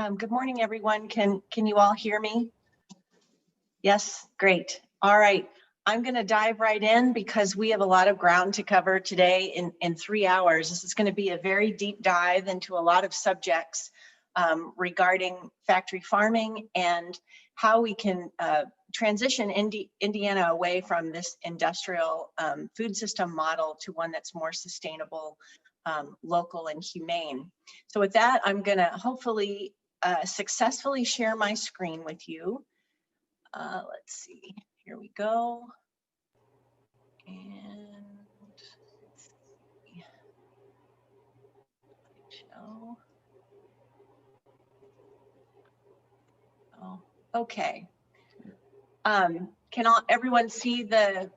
Good morning, everyone. Can you all hear me? Yes, great. All right. I'm going to dive right in because we have a lot of ground to cover today in 3 hours. This is going to be a very deep dive into a lot of subjects regarding factory farming and how we can transition Indiana away from this industrial food system model to one that's more sustainable, local, and humane. So with that, I'm going to hopefully successfully share my screen with you. Let's see, here we go. And show. Oh, okay. Can everyone see the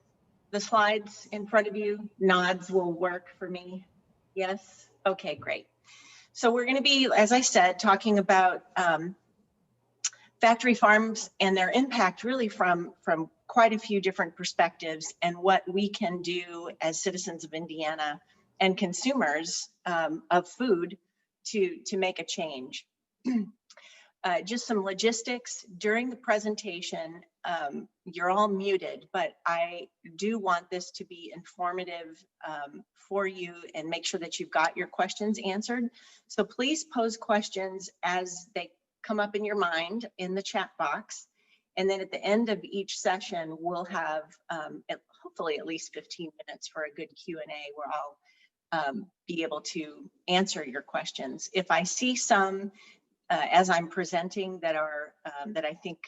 slides in front of you? Nods will work for me. Yes? Okay, great. So we're going to be, as I said, talking about factory farms and their impact really from quite a few different perspectives and what we can do as citizens of Indiana and consumers of food to make a change. Just some logistics during the presentation. You're all muted, but I do want this to be informative for you and make sure that you've got your questions answered. So please pose questions as they come up in your mind in the chat box. And then at the end of each session, we'll have hopefully at least 15 minutes for a good Q&A where I'll be able to answer your questions. If I see some as I'm presenting that are that I think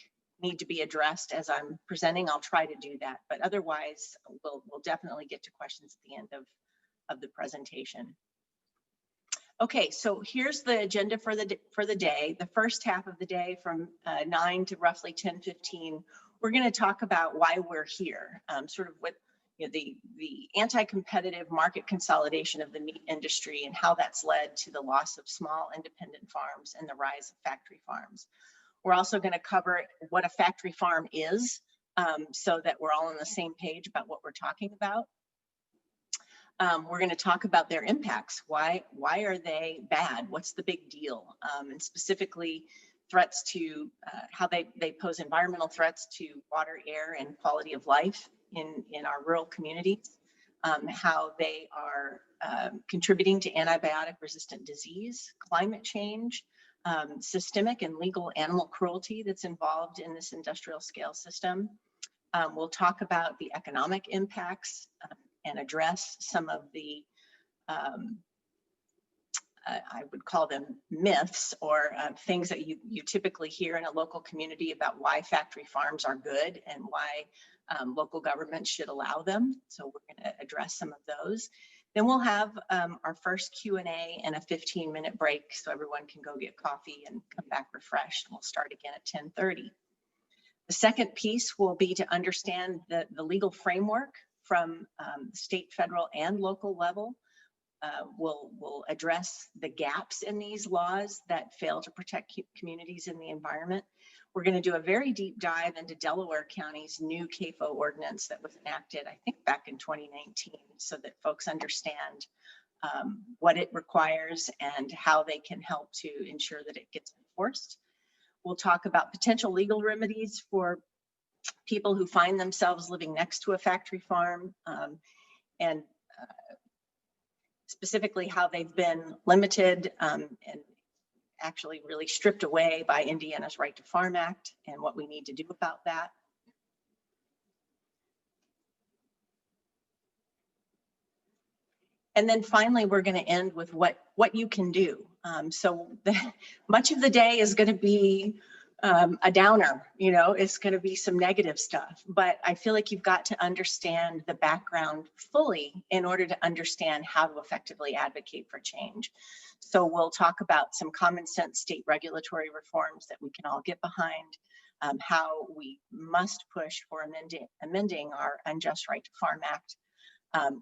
need to be addressed as I'm presenting, I'll try to do that. But otherwise, we'll definitely get to questions at the end of the presentation. Okay, so here's the agenda for the day. The first half of the day from 9 to roughly 10:15, we're going to talk about why we're here, sort of what the anti-competitive market consolidation of the meat industry and how that's led to the loss of small independent farms and the rise of factory farms. We're also going to cover what a factory farm is, so that we're all on the same page about what we're talking about. We're going to talk about their impacts. Why are they bad? What's the big deal? And specifically threats to how they pose environmental threats to water, air, and quality of life in our rural communities, how they are contributing to antibiotic resistant disease, climate change, systemic and legal animal cruelty that's involved in this industrial scale system. We'll talk about the economic impacts and address some of the, I would call them myths or things that you typically hear in a local community about why factory farms are good and why local governments should allow them. So we're going to address some of those. Then we'll have our first Q&A and a 15-minute break so everyone can go get coffee and come back refreshed. We'll start again at 10:30. The second piece will be to understand the legal framework from state, federal, and local level. We'll address the gaps in these laws that fail to protect communities and the environment. We're going to do a very deep dive into Delaware County's new CAFO ordinance that was enacted, I think, back in 2019, so that folks understand what it requires and how they can help to ensure that it gets enforced. We'll talk about potential legal remedies for people who find themselves living next to a factory farm, and specifically how they've been limited and actually really stripped away by Indiana's Right to Farm Act and what we need to do about that. And then finally, we're going to end with what you can do. So much of the day is going to be a downer, it's going to be some negative stuff, but I feel like you've got to understand the background fully in order to understand how to effectively advocate for change. So we'll talk about some common sense state regulatory reforms that we can all get behind, how we must push for amending our Unjust Right to Farm Act.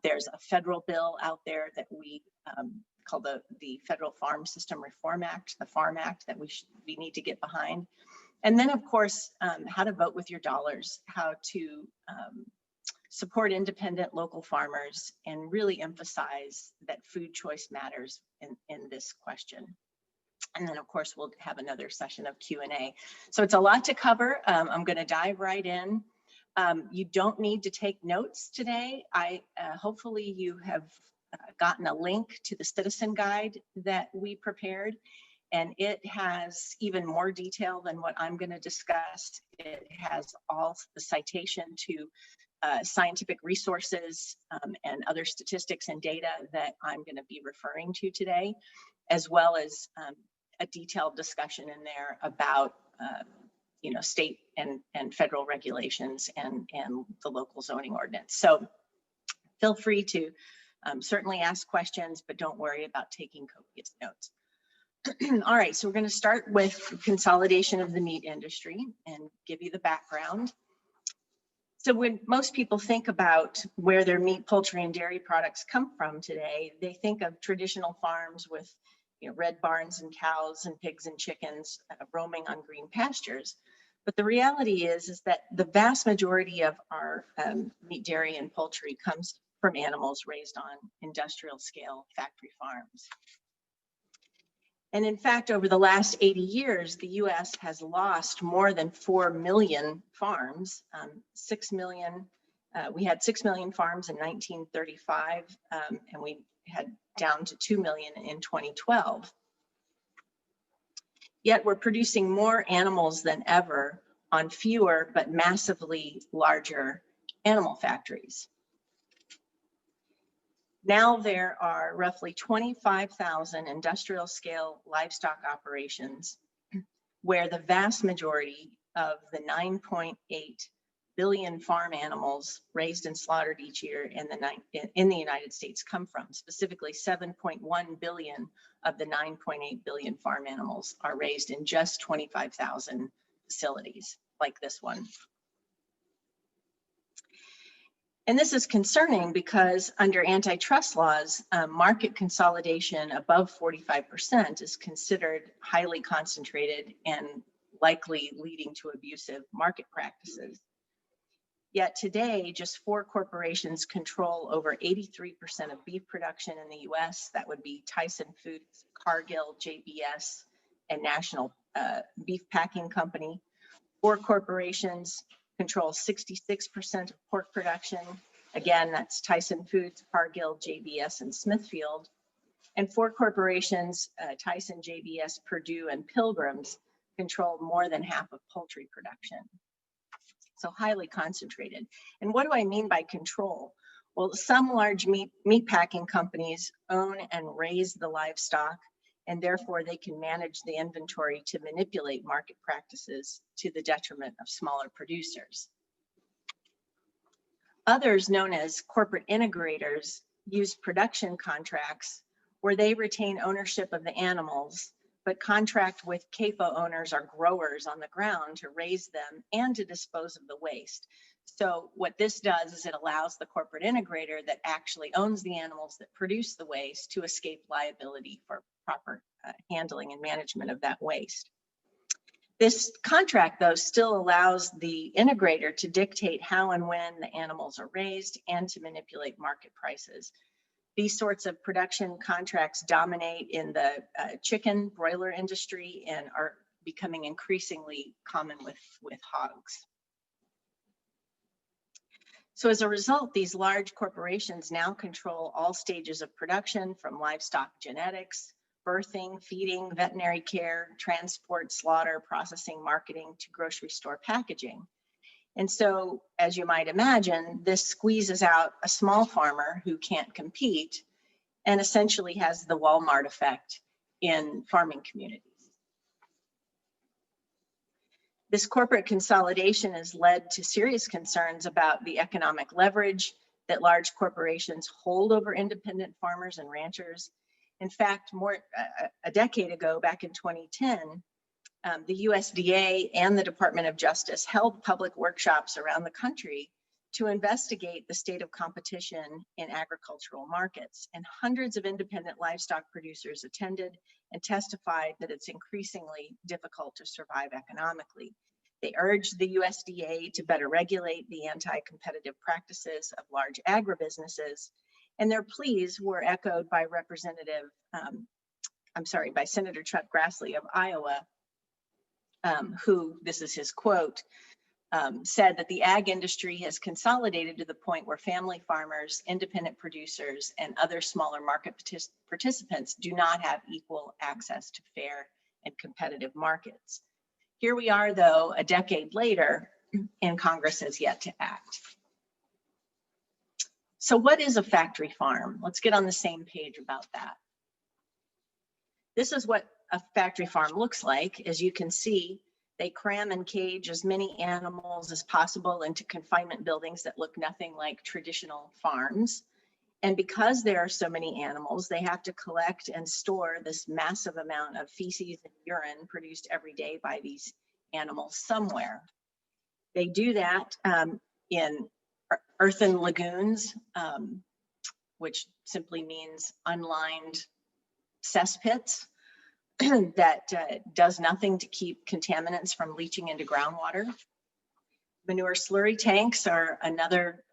There's a federal bill out there that we call the Federal Farm System Reform Act, the Farm Act, that we need to get behind. And then, of course, how to vote with your dollars, how to support independent local farmers, and really emphasize that food choice matters in this question. And then, of course, we'll have another session of Q&A. So it's a lot to cover. I'm going to dive right in. You don't need to take notes today. Hopefully you have gotten a link to the citizen guide that we prepared, and it has even more detail than what I'm going to discuss. It has all the citation to scientific resources and other statistics and data that I'm going to be referring to today, as well as a detailed discussion in there about state and federal regulations and the local zoning ordinance. So feel free to certainly ask questions, but don't worry about taking copious notes. All right, so we're going to start with consolidation of the meat industry and give you the background. So when most people think about where their meat, poultry, and dairy products come from today, they think of traditional farms with red barns and cows and pigs and chickens roaming on green pastures. But the reality is that the vast majority of our meat, dairy, and poultry comes from animals raised on industrial scale factory farms. And in fact, over the last 80 years, the US has lost more than 4 million farms, 6 million. We had 6 million farms in 1935, and we had down to 2 million in 2012. Yet we're producing more animals than ever on fewer but massively larger animal factories. Now there are roughly 25,000 industrial scale livestock operations where the vast majority of the 9.8 billion farm animals raised and slaughtered each year in the United States come from. Specifically, 7.1 billion of the 9.8 billion farm animals are raised in just 25,000 facilities like this one. And this is concerning because under antitrust laws, market consolidation above 45% is considered highly concentrated and likely leading to abusive market practices. Yet today, just 4 corporations control over 83% of beef production in the US. That would be Tyson Foods, Cargill, JBS, and National Beef Packing Company. 4 corporations control 66% of pork production. Again, that's Tyson Foods, Cargill, JBS, and Smithfield. And 4 corporations, Tyson, JBS, Purdue, and Pilgrims, control more than half of poultry production. So highly concentrated. And what do I mean by control? Well, some large meat packing companies own and raise the livestock, and therefore they can manage the inventory to manipulate market practices to the detriment of smaller producers. Others, known as corporate integrators, use production contracts where they retain ownership of the animals, but contract with CAFO owners or growers on the ground to raise them and to dispose of the waste. So what this does is it allows the corporate integrator that actually owns the animals that produce the waste to escape liability for proper handling and management of that waste. This contract, though, still allows the integrator to dictate how and when the animals are raised and to manipulate market prices. These sorts of production contracts dominate in the chicken broiler industry and are becoming increasingly common with hogs. So as a result, these large corporations now control all stages of production, from livestock genetics, birthing, feeding, veterinary care, transport, slaughter, processing, marketing, to grocery store packaging. And so, as you might imagine, this squeezes out a small farmer who can't compete and essentially has the Walmart effect in farming communities. This corporate consolidation has led to serious concerns about the economic leverage that large corporations hold over independent farmers and ranchers. In fact, a decade ago, back in 2010, the USDA and the Department of Justice held public workshops around the country to investigate the state of competition in agricultural markets. And hundreds of independent livestock producers attended and testified that it's increasingly difficult to survive economically. They urged the USDA to better regulate the anti-competitive practices of large agribusinesses, and their pleas were echoed by Representative by Senator Chuck Grassley of Iowa, who, this is his quote, said that the ag industry has consolidated to the point where family farmers, independent producers, and other smaller market participants do not have equal access to fair and competitive markets. Here we are, though, a decade later, and Congress has yet to act. So what is a factory farm? Let's get on the same page about that. This is what a factory farm looks like. As you can see, they cram and cage as many animals as possible into confinement buildings that look nothing like traditional farms. And because there are so many animals, they have to collect and store this massive amount of feces and urine produced every day by these animals somewhere. They do that in earthen lagoons, which simply means unlined cesspits that does nothing to keep contaminants from leaching into groundwater. Manure slurry tanks are another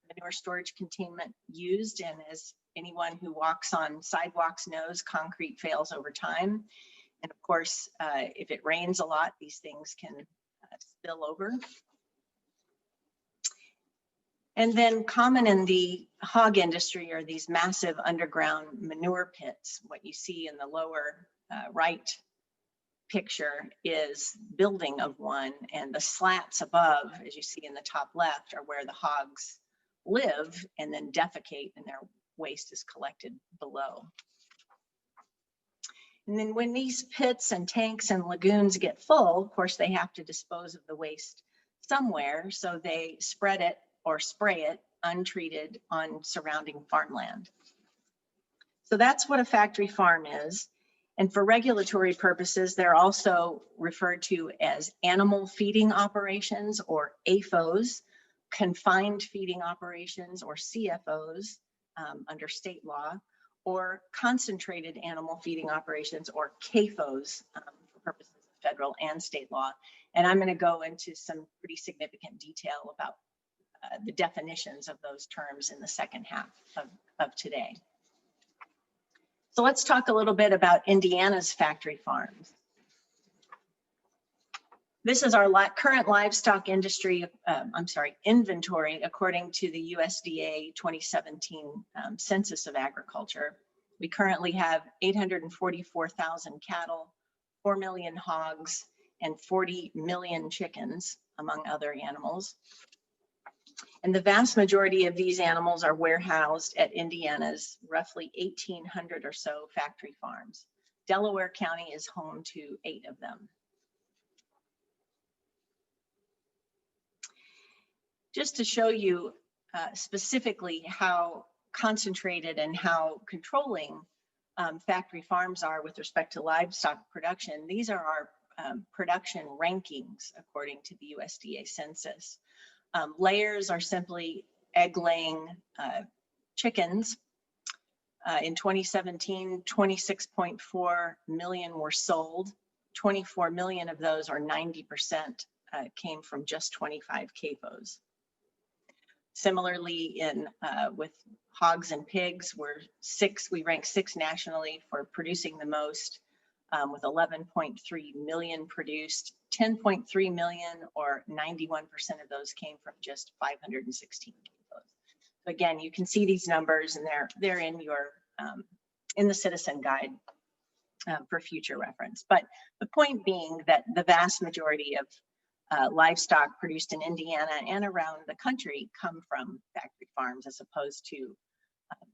manure storage containment used, and as anyone who walks on sidewalks knows, concrete fails over time. And of course, if it rains a lot, these things can spill over. And then common in the hog industry are these massive underground manure pits. What you see in the lower right picture is building of one, and the slats above, as you see in the top left, are where the hogs live and then defecate, and their waste is collected below. And then when these pits and tanks and lagoons get full, of course, they have to dispose of the waste somewhere, so they spread it or spray it untreated on surrounding farmland. So that's what a factory farm is. And for regulatory purposes, they're also referred to as animal feeding operations, or AFOs, confined feeding operations, or CFOs under state law, or concentrated animal feeding operations, or CAFOs, for purposes of federal and state law. And I'm going to go into some pretty significant detail about the definitions of those terms in the second half of today. So let's talk a little bit about Indiana's factory farms. This is our current livestock industry, inventory, according to the USDA 2017 Census of Agriculture. We currently have 844,000 cattle, 4 million hogs, and 40 million chickens, among other animals. And the vast majority of these animals are warehoused at Indiana's roughly 1,800 or so factory farms. Delaware County is home to 8 of them. Just to show you specifically how concentrated and how controlling factory farms are with respect to livestock production, these are our production rankings according to the USDA Census. Layers are simply egg-laying chickens. In 2017, 26.4 million were sold. 24 million of those, or 90%, came from just 25 CAFOs. Similarly, with hogs and pigs, we rank 6 nationally for producing the most, with 11.3 million produced. 10.3 million, or 91% of those, came from just 516 CAFOs. So again, you can see these numbers, and they're in your in the citizen guide for future reference. But the point being that the vast majority of livestock produced in Indiana and around the country come from factory farms as opposed to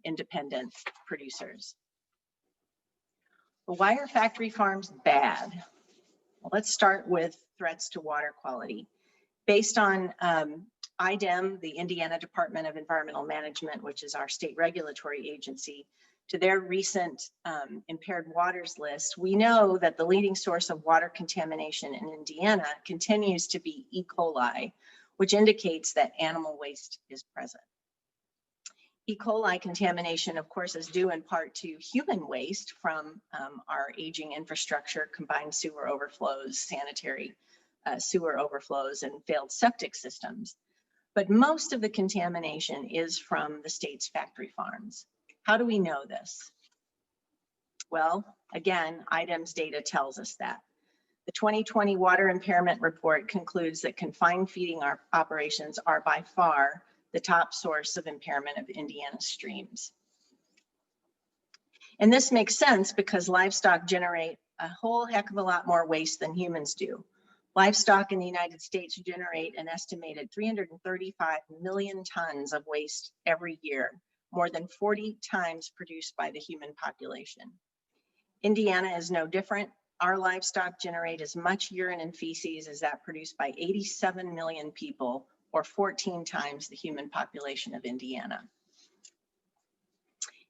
independent producers. Well, why are factory farms bad? Well, let's start with threats to water quality. Based on IDEM, the Indiana Department of Environmental Management, which is our state regulatory agency, to their recent impaired waters list, we know that the leading source of water contamination in Indiana continues to be E. coli, which indicates that animal waste is present. E. coli contamination, of course, is due in part to human waste from our aging infrastructure, combined sewer overflows, sanitary sewer overflows, and failed septic systems. But most of the contamination is from the state's factory farms. How do we know this? Well, again, IDEM's data tells us that. The 2020 water impairment report concludes that confined feeding operations are by far the top source of impairment of Indiana's streams. And this makes sense because livestock generate a whole heck of a lot more waste than humans do. Livestock in the United States generate an estimated 335 million tons of waste every year, more than 40 times produced by the human population. Indiana is no different. Our livestock generate as much urine and feces as that produced by 87 million people, or 14 times the human population of Indiana.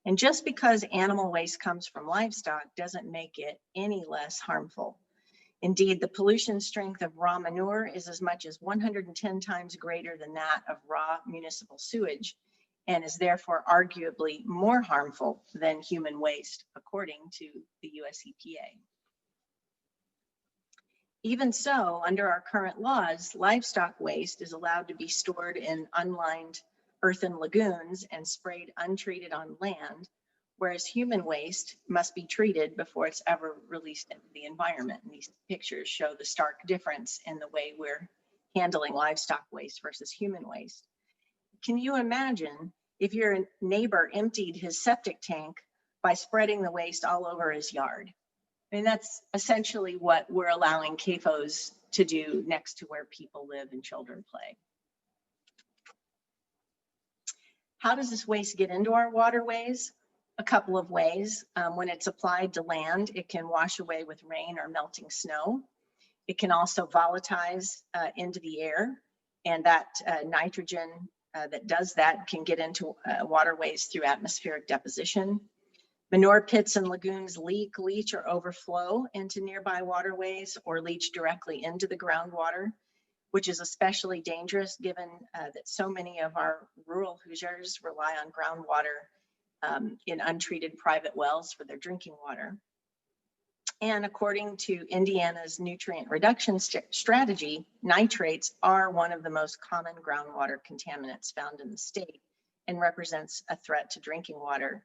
And just because animal waste comes from livestock doesn't make it any less harmful. Indeed, the pollution strength of raw manure is as much as 110 times greater than that of raw municipal sewage, and is therefore arguably more harmful than human waste, according to the US EPA. Even so, under our current laws, livestock waste is allowed to be stored in unlined earthen lagoons and sprayed untreated on land, whereas human waste must be treated before it's ever released into the environment. And these pictures show the stark difference in the way we're handling livestock waste versus human waste. Can you imagine if your neighbor emptied his septic tank by spreading the waste all over his yard? I mean, that's essentially what we're allowing CAFOs to do next to where people live and children play. How does this waste get into our waterways? A couple of ways. When it's applied to land, it can wash away with rain or melting snow. It can also volatilize into the air, and that nitrogen that does that can get into waterways through atmospheric deposition. Manure pits and lagoons leak, leach, or overflow into nearby waterways or leach directly into the groundwater, which is especially dangerous given that so many of our rural Hoosiers rely on groundwater in untreated private wells for their drinking water. And according to Indiana's nutrient reduction strategy, nitrates are one of the most common groundwater contaminants found in the state and represents a threat to drinking water,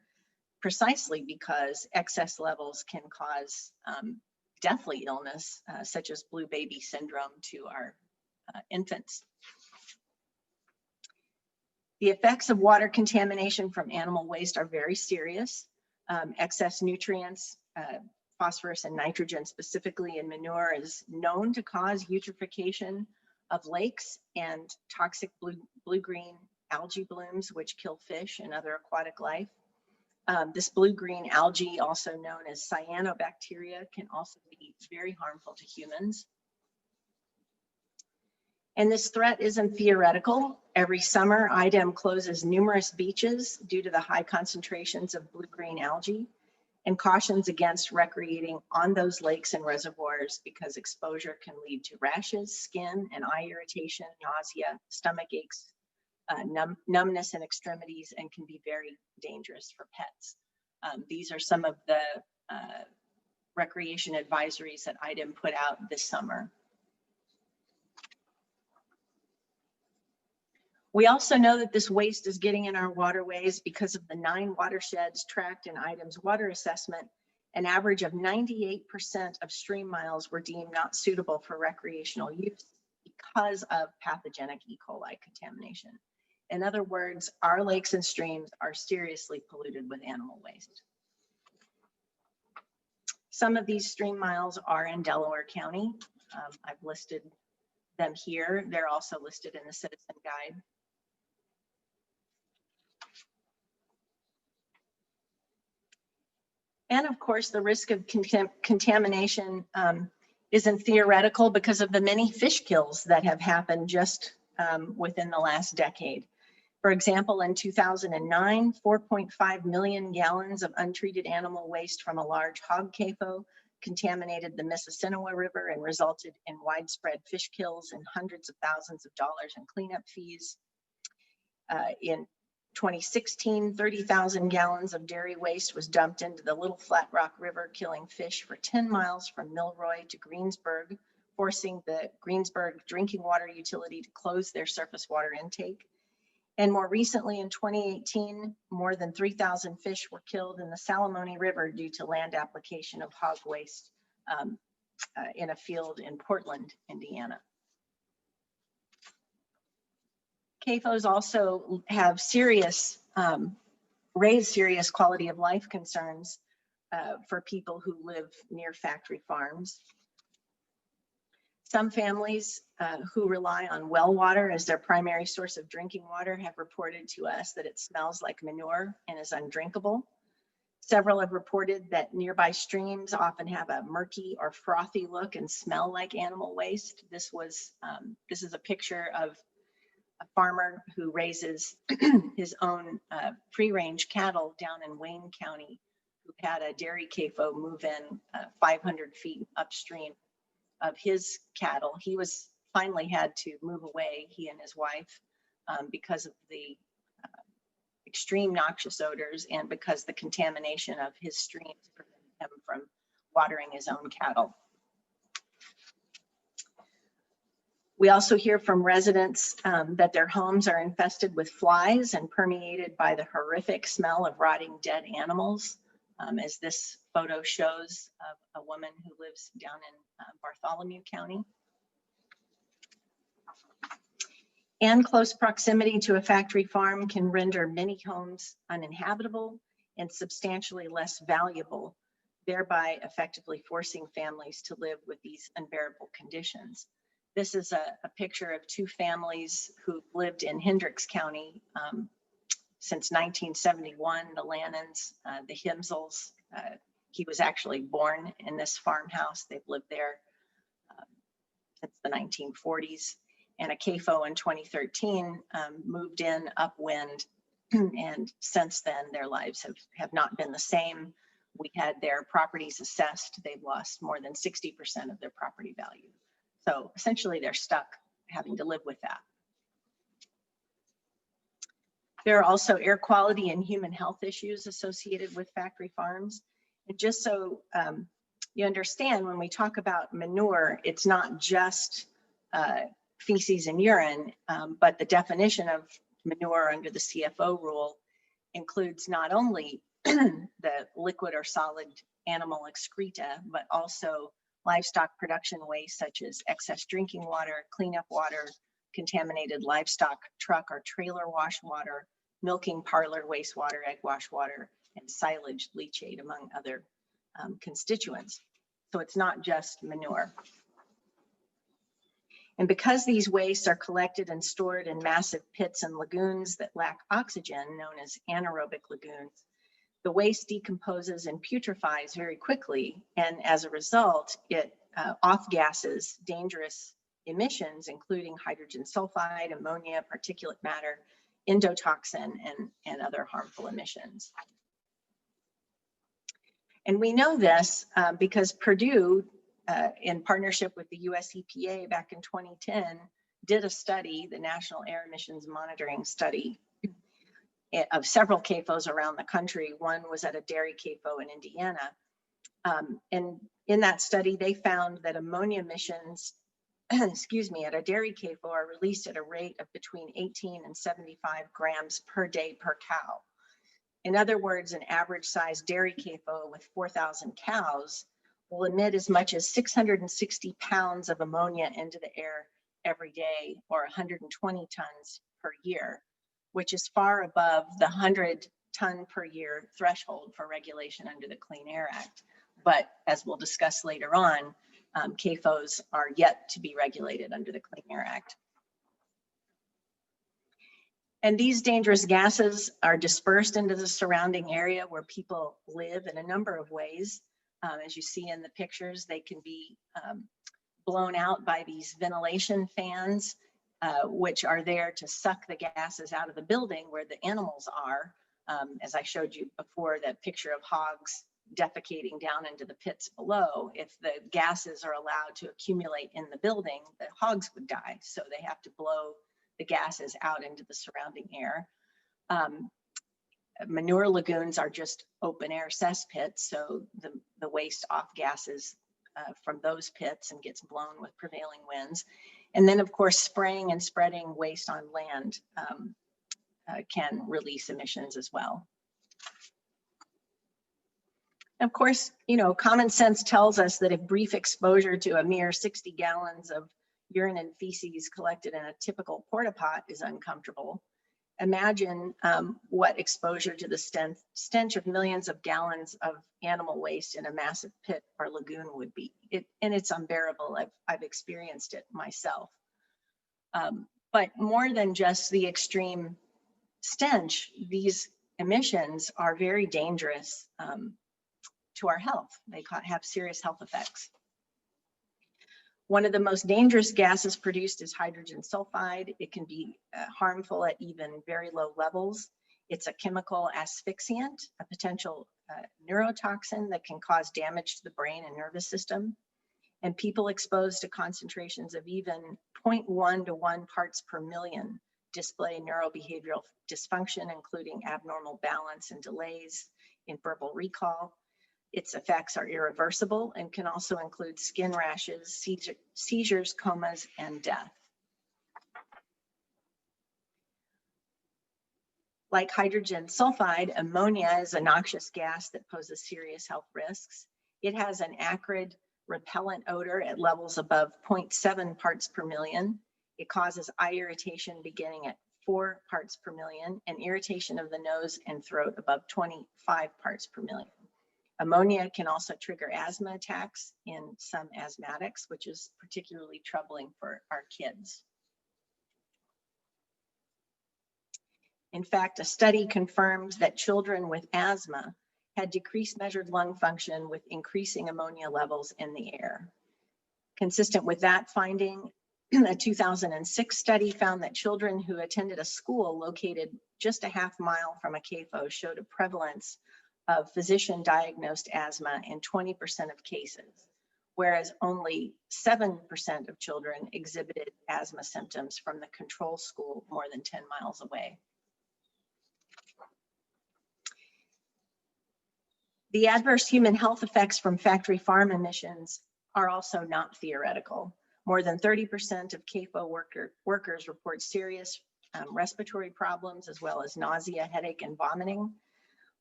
precisely because excess levels can cause deathly illness, such as blue baby syndrome to our infants. The effects of water contamination from animal waste are very serious. Excess nutrients, phosphorus and nitrogen specifically in manure, is known to cause eutrophication of lakes and toxic blue-green algae blooms, which kill fish and other aquatic life. This blue-green algae, also known as cyanobacteria, can also be very harmful to humans. And this threat isn't theoretical. Every summer, IDEM closes numerous beaches due to the high concentrations of blue-green algae, and cautions against recreating on those lakes and reservoirs because exposure can lead to rashes, skin and eye irritation, nausea, stomach aches, numbness in extremities, and can be very dangerous for pets. These are some of the recreation advisories that IDEM put out this summer. We also know that this waste is getting in our waterways because of the 9 watersheds tracked in IDEM's water assessment. An average of 98% of stream miles were deemed not suitable for recreational use because of pathogenic E. coli contamination. In other words, our lakes and streams are seriously polluted with animal waste. Some of these stream miles are in Delaware County. I've listed them here. They're also listed in the Citizen Guide. And of course, the risk of contamination isn't theoretical because of the many fish kills that have happened just within the last decade. For example, in 2009, 4.5 million gallons of untreated animal waste from a large hog CAFO contaminated the Mississinawa River and resulted in widespread fish kills and hundreds of thousands of dollars in cleanup fees. In 2016, 30,000 gallons of dairy waste was dumped into the Little Flat Rock River, killing fish for 10 miles from Milroy to Greensburg, forcing the Greensburg drinking water utility to close their surface water intake. And more recently, in 2018, more than 3,000 fish were killed in the Salamone River due to land application of hog waste in a field in Portland, Indiana. CAFOs also have raise serious quality of life concerns for people who live near factory farms. Some families who rely on well water as their primary source of drinking water have reported to us that it smells like manure and is undrinkable. Several have reported that nearby streams often have a murky or frothy look and smell like animal waste. This is a picture of a farmer who raises his own free-range cattle down in Wayne County, who had a dairy CAFO move in 500 feet upstream of his cattle. He finally had to move away, he and his wife, because of the extreme noxious odors and because the contamination of his streams prevented him from watering his own cattle. We also hear from residents that their homes are infested with flies and permeated by the horrific smell of rotting dead animals, as this photo shows of a woman who lives down in Bartholomew County. And close proximity to a factory farm can render many homes uninhabitable and substantially less valuable, thereby effectively forcing families to live with these unbearable conditions. This is a picture of two families who lived in Hendricks County since 1971, the Lannons, the Himsels. He was actually born in this farmhouse. They've lived there since the 1940s. And a CAFO in 2013 moved in upwind, and since then their lives have not been the same. We had their properties assessed. They've lost more than 60% of their property value. So essentially they're stuck having to live with that. There are also air quality and human health issues associated with factory farms. And just so you understand, when we talk about manure, it's not just feces and urine, but the definition of manure under the CFO rule includes not only the liquid or solid animal excreta, but also livestock production waste such as excess drinking water, cleanup water, contaminated livestock truck or trailer wash water, milking parlor wastewater, egg wash water, and silage leachate, among other constituents. So it's not just manure. And because these wastes are collected and stored in massive pits and lagoons that lack oxygen, known as anaerobic lagoons, the waste decomposes and putrefies very quickly. And as a result, it off-gasses dangerous emissions, including hydrogen sulfide, ammonia, particulate matter, endotoxin, and other harmful emissions. And we know this because Purdue, in partnership with the US EPA back in 2010, did a study, the National Air Emissions Monitoring Study, of several CAFOs around the country. One was at a dairy CAFO in Indiana. And in that study, they found that ammonia emissions, excuse me, at a dairy CAFO are released at a rate of between 18 and 75 grams per day per cow. In other words, an average sized dairy CAFO with 4,000 cows will emit as much as 660 pounds of ammonia into the air every day, or 120 tons per year, which is far above the 100 ton per year threshold for regulation under the Clean Air Act. But as we'll discuss later on, CAFOs are yet to be regulated under the Clean Air Act. And these dangerous gases are dispersed into the surrounding area where people live in a number of ways. As you see in the pictures, they can be blown out by these ventilation fans, which are there to suck the gases out of the building where the animals are. As I showed you before, that picture of hogs defecating down into the pits below. If the gases are allowed to accumulate in the building, the hogs would die. So they have to blow the gases out into the surrounding air. Manure lagoons are just open air cesspits, so the waste off gases from those pits and gets blown with prevailing winds. And then of course, spraying and spreading waste on land can release emissions as well. Of course, you know, common sense tells us that if brief exposure to a mere 60 gallons of urine and feces collected in a typical porta pot is uncomfortable, imagine what exposure to the stench of millions of gallons of animal waste in a massive pit or lagoon would be. And it's unbearable. I've experienced it myself. But more than just the extreme stench, these emissions are very dangerous to our health. They have serious health effects. One of the most dangerous gases produced is hydrogen sulfide. It can be harmful at even very low levels. It's a chemical asphyxiant, a potential neurotoxin that can cause damage to the brain and nervous system. And people exposed to concentrations of even 0.1 to 1 parts per million display neurobehavioral dysfunction, including abnormal balance and delays in verbal recall. Its effects are irreversible and can also include skin rashes, seizures, comas, and death. Like hydrogen sulfide, ammonia is a noxious gas that poses serious health risks. It has an acrid, repellent odor at levels above 0.7 parts per million. It causes eye irritation beginning at 4 parts per million and irritation of the nose and throat above 25 parts per million. Ammonia can also trigger asthma attacks in some asthmatics, which is particularly troubling for our kids. In fact, a study confirms that children with asthma had decreased measured lung function with increasing ammonia levels in the air. Consistent with that finding, a 2006 study found that children who attended a school located just a half mile from a CAFO showed a prevalence of physician-diagnosed asthma in 20% of cases, whereas only 7% of children exhibited asthma symptoms from the control school more than 10 miles away. The adverse human health effects from factory farm emissions are also not theoretical. More than 30% of CAFO workers report serious respiratory problems, as well as nausea, headache, and vomiting.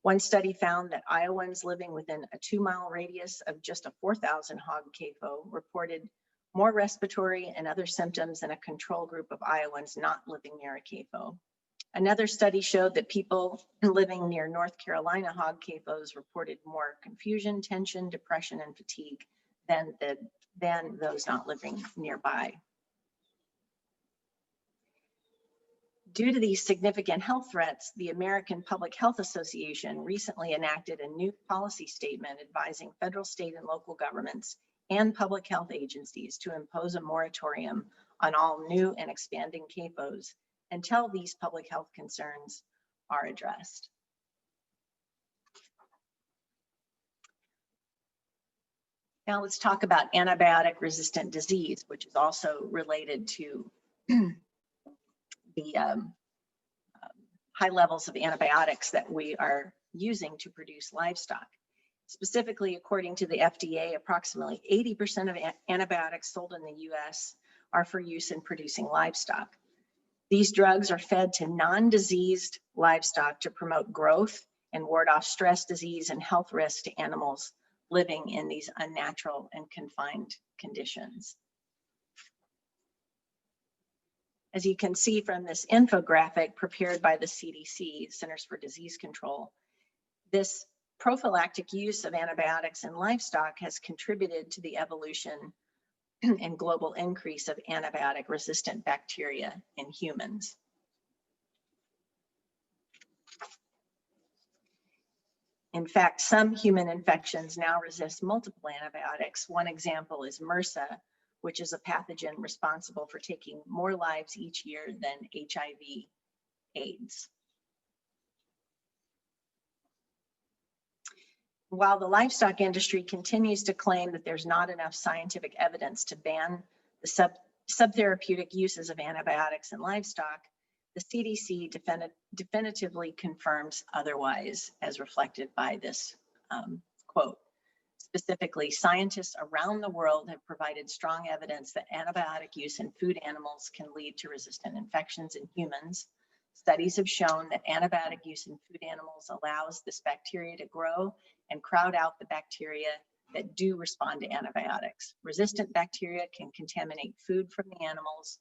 One study found that Iowans living within a 2-mile radius of just a 4,000 hog CAFO reported more respiratory and other symptoms than a control group of Iowans not living near a CAFO. Another study showed that people living near North Carolina hog CAFOs reported more confusion, tension, depression, and fatigue than those not living nearby. Due to these significant health threats, the American Public Health Association recently enacted a new policy statement advising federal, state, and local governments and public health agencies to impose a moratorium on all new and expanding CAFOs until these public health concerns are addressed. Now let's talk about antibiotic resistant disease, which is also related to the high levels of antibiotics that we are using to produce livestock. Specifically, according to the FDA, approximately 80% of antibiotics sold in the US are for use in producing livestock. These drugs are fed to non-diseased livestock to promote growth and ward off stress, disease, and health risks to animals living in these unnatural and confined conditions. As you can see from this infographic prepared by the CDC, Centers for Disease Control, this prophylactic use of antibiotics in livestock has contributed to the evolution and global increase of antibiotic resistant bacteria in humans. In fact, some human infections now resist multiple antibiotics. One example is MRSA, which is a pathogen responsible for taking more lives each year than HIV/AIDS. While the livestock industry continues to claim that there's not enough scientific evidence to ban the subtherapeutic uses of antibiotics in livestock, the CDC definitively confirms otherwise, as reflected by this quote. Specifically, scientists around the world have provided strong evidence that antibiotic use in food animals can lead to resistant infections in humans, Studies have shown that antibiotic use in food animals allows this bacteria to grow and crowd out the bacteria that do respond to antibiotics. Resistant bacteria can contaminate food from the animals,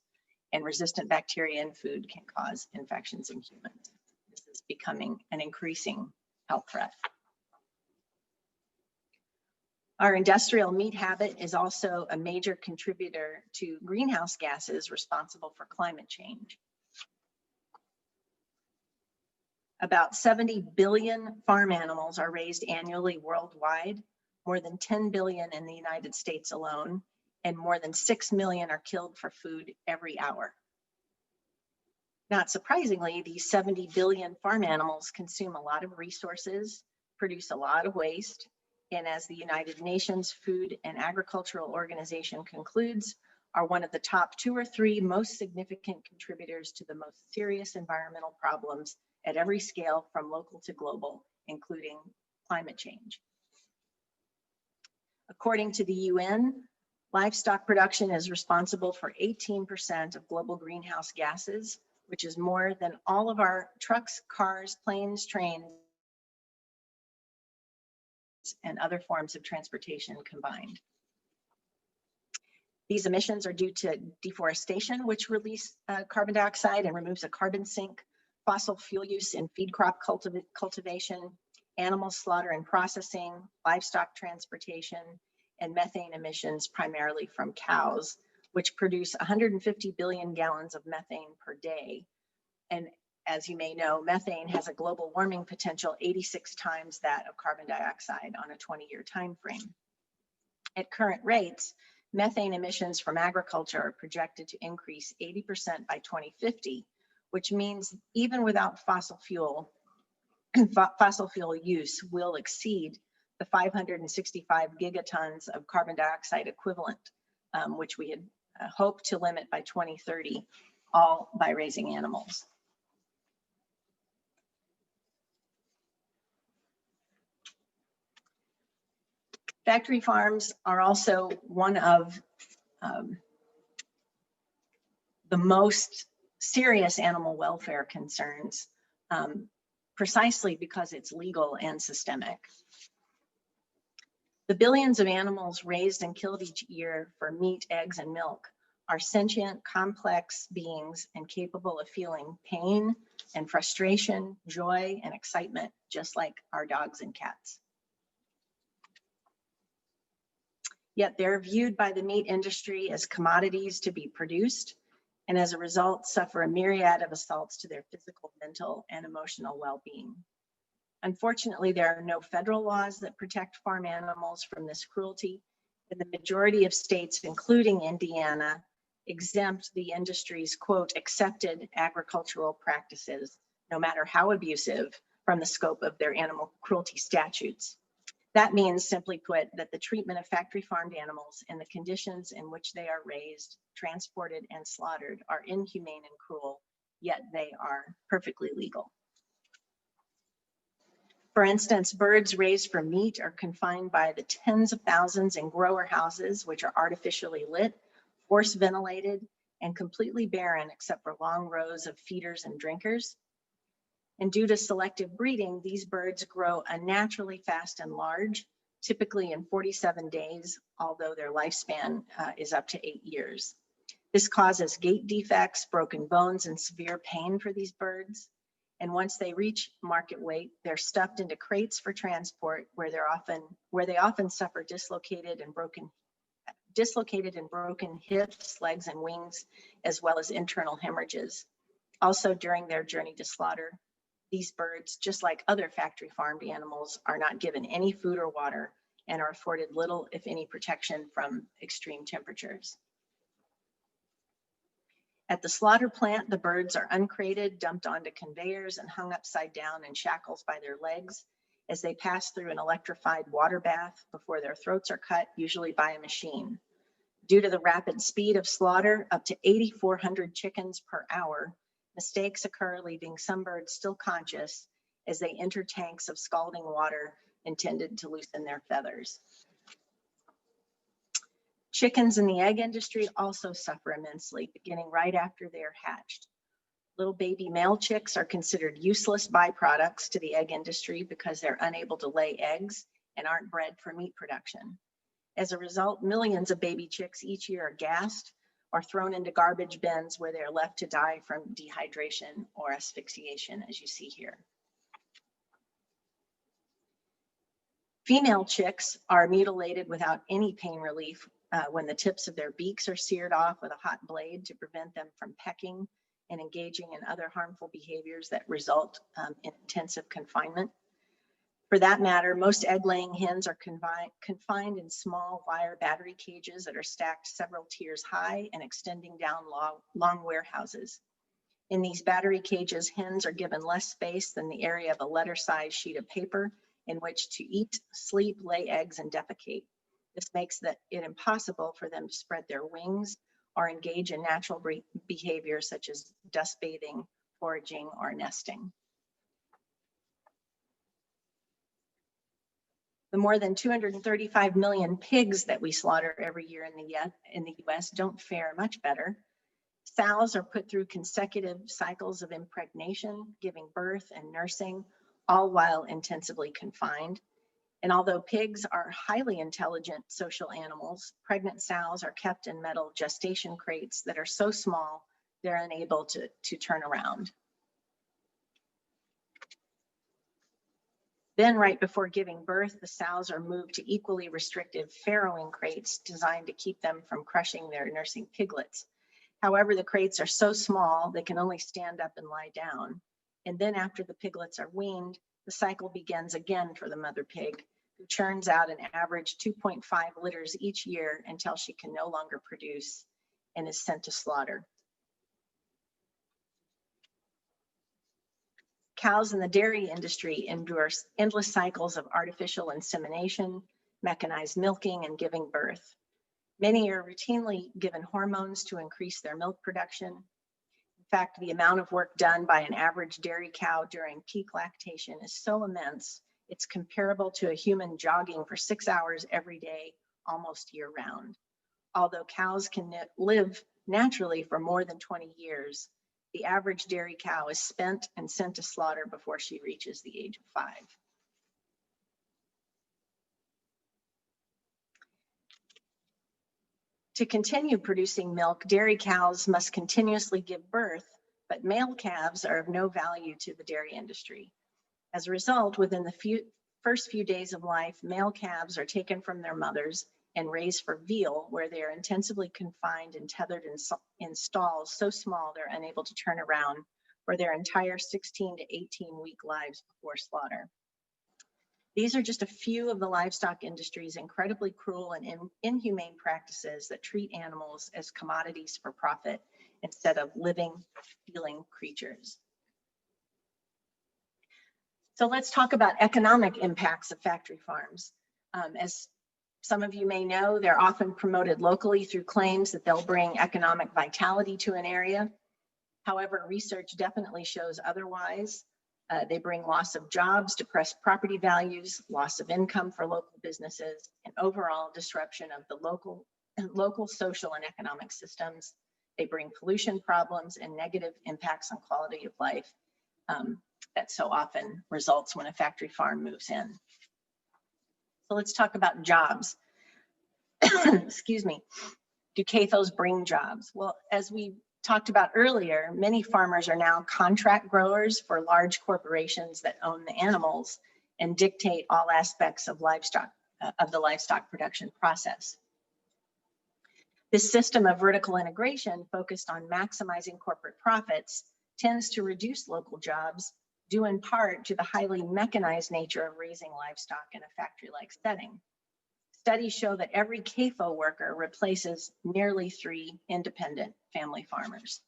and resistant bacteria in food can cause infections in humans. This is becoming an increasing health threat. Our industrial meat habit is also a major contributor to greenhouse gases responsible for climate change. About 70 billion farm animals are raised annually worldwide, more than 10 billion in the United States alone, and more than 6 million are killed for food every hour. Not surprisingly, these 70 billion farm animals consume a lot of resources, produce a lot of waste, and as the United Nations Food and Agricultural Organization concludes, are one of the top 2 or 3 most significant contributors to the most serious environmental problems at every scale from local to global, including climate change. According to the UN, livestock production is responsible for 18% of global greenhouse gases, which is more than all of our trucks, cars, planes, trains, and other forms of transportation combined. These emissions are due to deforestation, which releases carbon dioxide and removes a carbon sink, fossil fuel use in feed crop cultivation, animal slaughter and processing, livestock transportation, and methane emissions primarily from cows, which produce 150 billion gallons of methane per day. And as you may know, methane has a global warming potential 86 times that of carbon dioxide on a 20-year time frame. At current rates, methane emissions from agriculture are projected to increase 80% by 2050, which means even without fossil fuel use will exceed the 565 gigatons of carbon dioxide equivalent, which we had hoped to limit by 2030, all by raising animals. Factory farms are also one of the most serious animal welfare concerns, precisely because it's legal and systemic. The billions of animals raised and killed each year for meat, eggs, and milk are sentient, complex beings and capable of feeling pain and frustration, joy, and excitement, just like our dogs and cats. Yet they're viewed by the meat industry as commodities to be produced, and as a result suffer a myriad of assaults to their physical, mental, and emotional well-being. Unfortunately, there are no federal laws that protect farm animals from this cruelty, and the majority of states, including Indiana, exempt the industry's, quote, accepted agricultural practices, no matter how abusive, from the scope of their animal cruelty statutes. That means, simply put, that the treatment of factory farmed animals and the conditions in which they are raised, transported, and slaughtered are inhumane and cruel, yet they are perfectly legal. For instance, birds raised for meat are confined by the tens of thousands in grower houses, which are artificially lit, force ventilated, and completely barren except for long rows of feeders and drinkers. And due to selective breeding, these birds grow unnaturally fast and large, typically in 47 days, although their lifespan is up to 8 years. This causes gait defects, broken bones, and severe pain for these birds. And once they reach market weight, they're stuffed into crates for transport, where they often suffer dislocated and broken hips, legs, and wings, as well as internal hemorrhages. Also, during their journey to slaughter, these birds, just like other factory farmed animals, are not given any food or water and are afforded little, if any, protection from extreme temperatures. At the slaughter plant, the birds are uncrated, dumped onto conveyors, and hung upside down in shackles by their legs as they pass through an electrified water bath before their throats are cut, usually by a machine. Due to the rapid speed of slaughter, up to 8,400 chickens per hour, mistakes occur, leaving some birds still conscious as they enter tanks of scalding water intended to loosen their feathers. Chickens in the egg industry also suffer immensely, beginning right after they are hatched. Little baby male chicks are considered useless byproducts to the egg industry because they're unable to lay eggs and aren't bred for meat production. As a result, millions of baby chicks each year are gassed or thrown into garbage bins where they are left to die from dehydration or asphyxiation, as you see here. Female chicks are mutilated without any pain relief when the tips of their beaks are seared off with a hot blade to prevent them from pecking and engaging in other harmful behaviors that result in intensive confinement. For that matter, most egg-laying hens are confined in small wire battery cages that are stacked several tiers high and extending down long warehouses. In these battery cages, hens are given less space than the area of a letter-sized sheet of paper in which to eat, sleep, lay eggs, and defecate. This makes it impossible for them to spread their wings or engage in natural behaviors such as dust bathing, foraging, or nesting. The more than 235 million pigs that we slaughter every year in the US don't fare much better. Sows are put through consecutive cycles of impregnation, giving birth and nursing, all while intensively confined. And although pigs are highly intelligent social animals, pregnant sows are kept in metal gestation crates that are so small they're unable to turn around. Then right before giving birth, the sows are moved to equally restrictive farrowing crates designed to keep them from crushing their nursing piglets. However, the crates are so small they can only stand up and lie down. And then after the piglets are weaned, the cycle begins again for the mother pig, who churns out an average 2.5 litters each year until she can no longer produce and is sent to slaughter. Cows in the dairy industry endure endless cycles of artificial insemination, mechanized milking, and giving birth. Many are routinely given hormones to increase their milk production. In fact, the amount of work done by an average dairy cow during peak lactation is so immense, it's comparable to a human jogging for 6 hours every day, almost year round. Although cows can live naturally for more than 20 years, the average dairy cow is spent and sent to slaughter before she reaches the age of 5. To continue producing milk, dairy cows must continuously give birth, but male calves are of no value to the dairy industry. As a result, within the first few days of life, male calves are taken from their mothers and raised for veal, where they are intensively confined and tethered in stalls so small they're unable to turn around for their entire 16 to 18-week lives before slaughter. These are just a few of the livestock industry's incredibly cruel and inhumane practices that treat animals as commodities for profit instead of living, feeling creatures. So let's talk about economic impacts of factory farms. As some of you may know, they're often promoted locally through claims that they'll bring economic vitality to an area. However, research definitely shows otherwise. They bring loss of jobs, depressed property values, loss of income for local businesses, and overall disruption of the local social and economic systems. They bring pollution problems and negative impacts on quality of life that so often results when a factory farm moves in. So let's talk about jobs. Excuse me. Do CAFOs bring jobs? Well, as we talked about earlier, many farmers are now contract growers for large corporations that own the animals and dictate all aspects of the livestock production process. This system of vertical integration focused on maximizing corporate profits tends to reduce local jobs, due in part to the highly mechanized nature of raising livestock in a factory-like setting. Studies show that every CAFO worker replaces nearly 3 independent family farmers.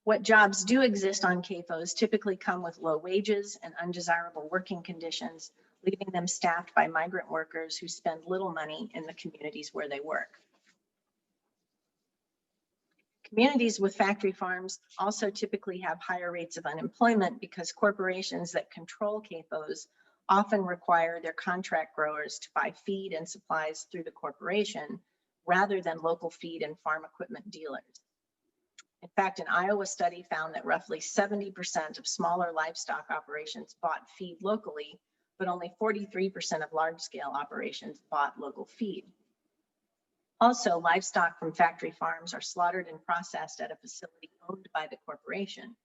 What jobs do exist on CAFOs typically come with low wages and undesirable working conditions, leaving them staffed by migrant workers who spend little money in the communities where they work. Communities with factory farms also typically have higher rates of unemployment because corporations that control CAFOs often require their contract growers to buy feed and supplies through the corporation rather than local feed and farm equipment dealers. In fact, an Iowa study found that roughly 70% of smaller livestock operations bought feed locally, but only 43% of large-scale operations bought local feed. Also, livestock from factory farms are slaughtered and processed at a facility owned by the corporation.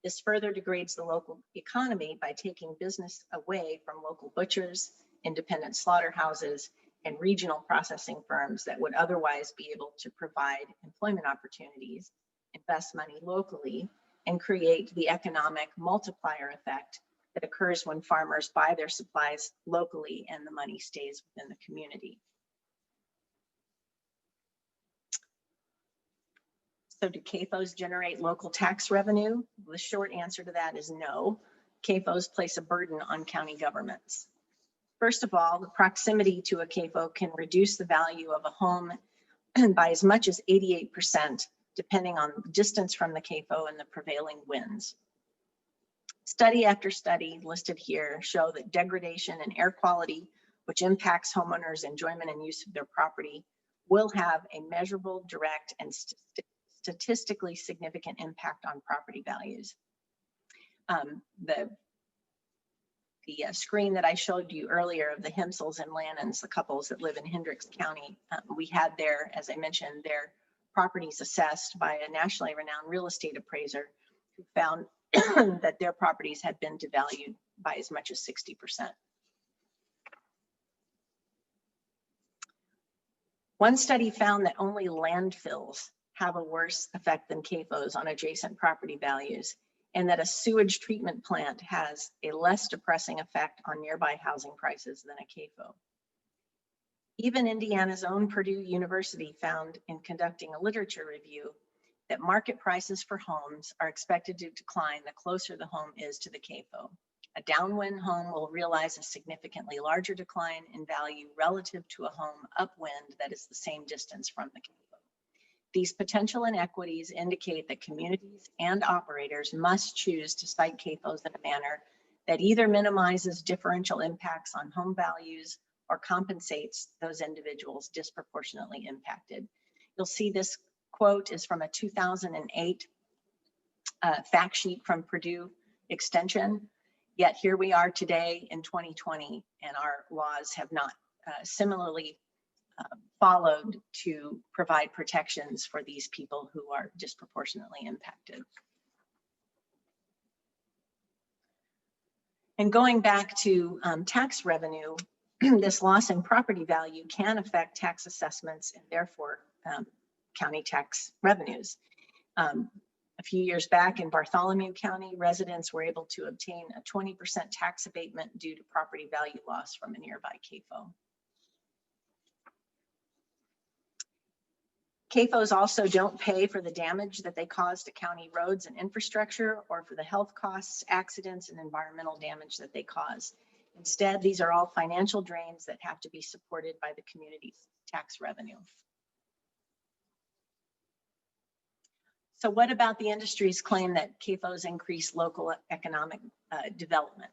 This further degrades the local economy by taking business away from local butchers, independent slaughterhouses, and regional processing firms that would otherwise be able to provide employment opportunities, invest money locally, and create the economic multiplier effect that occurs when farmers buy their supplies locally and the money stays within the community. So do CAFOs generate local tax revenue? The short answer to that is no. CAFOs place a burden on county governments. First of all, the proximity to a CAFO can reduce the value of a home by as much as 88%, depending on distance from the CAFO and the prevailing winds. Study after study listed here show that degradation in air quality, which impacts homeowners' enjoyment and use of their property, will have a measurable, direct, and statistically significant impact on property values. The screen that I showed you earlier of the Hemsels and Lannons, the couples that live in Hendricks County, we had their, as I mentioned, their properties assessed by a nationally renowned real estate appraiser who found that their properties had been devalued by as much as 60%. One study found that only landfills have a worse effect than CAFOs on adjacent property values, and that a sewage treatment plant has a less depressing effect on nearby housing prices than a CAFO. Even Indiana's own Purdue University found in conducting a literature review that market prices for homes are expected to decline the closer the home is to the CAFO. A downwind home will realize a significantly larger decline in value relative to a home upwind that is the same distance from the CAFO. These potential inequities indicate that communities and operators must choose to site CAFOs in a manner that either minimizes differential impacts on home values or compensates those individuals disproportionately impacted. You'll see this quote is from a 2008 fact sheet from Purdue Extension. Yet here we are today in 2020, and our laws have not similarly followed to provide protections for these people who are disproportionately impacted. And going back to tax revenue, this loss in property value can affect tax assessments and therefore county tax revenues. A few years back in Bartholomew County, residents were able to obtain a 20% tax abatement due to property value loss from a nearby CAFO. CAFOs also don't pay for the damage that they cause to county roads and infrastructure or for the health costs, accidents, and environmental damage that they cause. Instead, these are all financial drains that have to be supported by the community's tax revenue. So what about the industry's claim that CAFOs increase local economic development?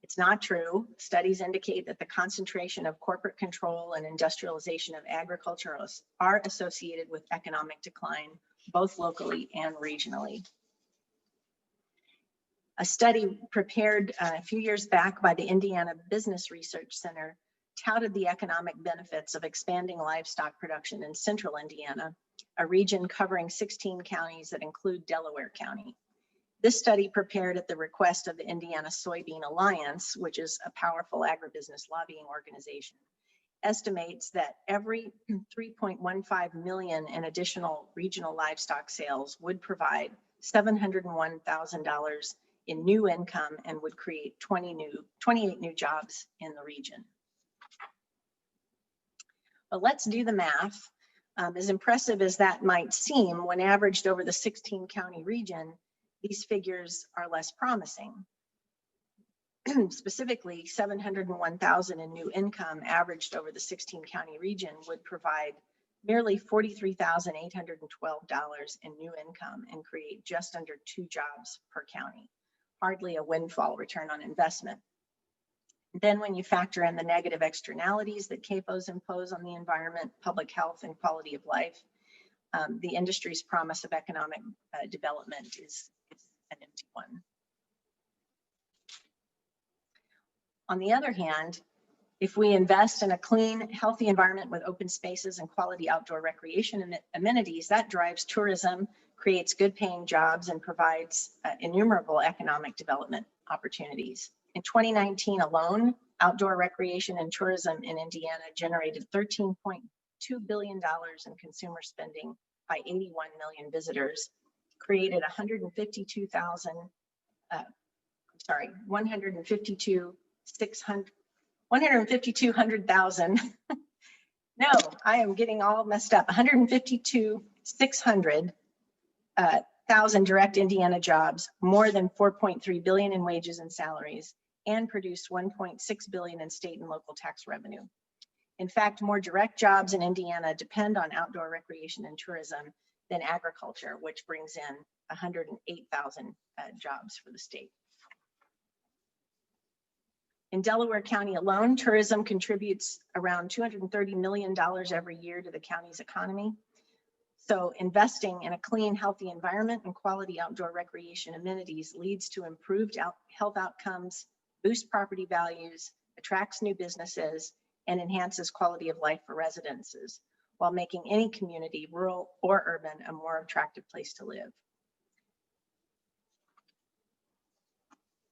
It's not true. Studies indicate that the concentration of corporate control and industrialization of agriculture are associated with economic decline, both locally and regionally. A study prepared a few years back by the Indiana Business Research Center touted the economic benefits of expanding livestock production in central Indiana, a region covering 16 counties that include Delaware County. This study, prepared at the request of the Indiana Soybean Alliance, which is a powerful agribusiness lobbying organization, estimates that every 3.15 million in additional regional livestock sales would provide $701,000 in new income and would create 28 new jobs in the region. But let's do the math. As impressive as that might seem, when averaged over the 16 county region, these figures are less promising. Specifically, $701,000 in new income averaged over the 16 county region would provide merely $43,812 in new income and create just under 2 jobs per county. Hardly a windfall return on investment. Then when you factor in the negative externalities that CAFOs impose on the environment, public health, and quality of life, the industry's promise of economic development is an empty one. On the other hand, if we invest in a clean, healthy environment with open spaces and quality outdoor recreation and amenities, that drives tourism, creates good paying jobs, and provides innumerable economic development opportunities. In 2019 alone, outdoor recreation and tourism in Indiana generated $13.2 billion in consumer spending by 81 million visitors, created 152,600. No, I am getting all messed up. 152,600 direct Indiana jobs, more than 4.3 billion in wages and salaries, and produced 1.6 billion in state and local tax revenue. In fact, more direct jobs in Indiana depend on outdoor recreation and tourism than agriculture, which brings in 108,000 jobs for the state. In Delaware County alone, tourism contributes around $230 million every year to the county's economy. So investing in a clean, healthy environment and quality outdoor recreation amenities leads to improved health outcomes, boosts property values, attracts new businesses, and enhances quality of life for residences, while making any community, rural or urban, a more attractive place to live.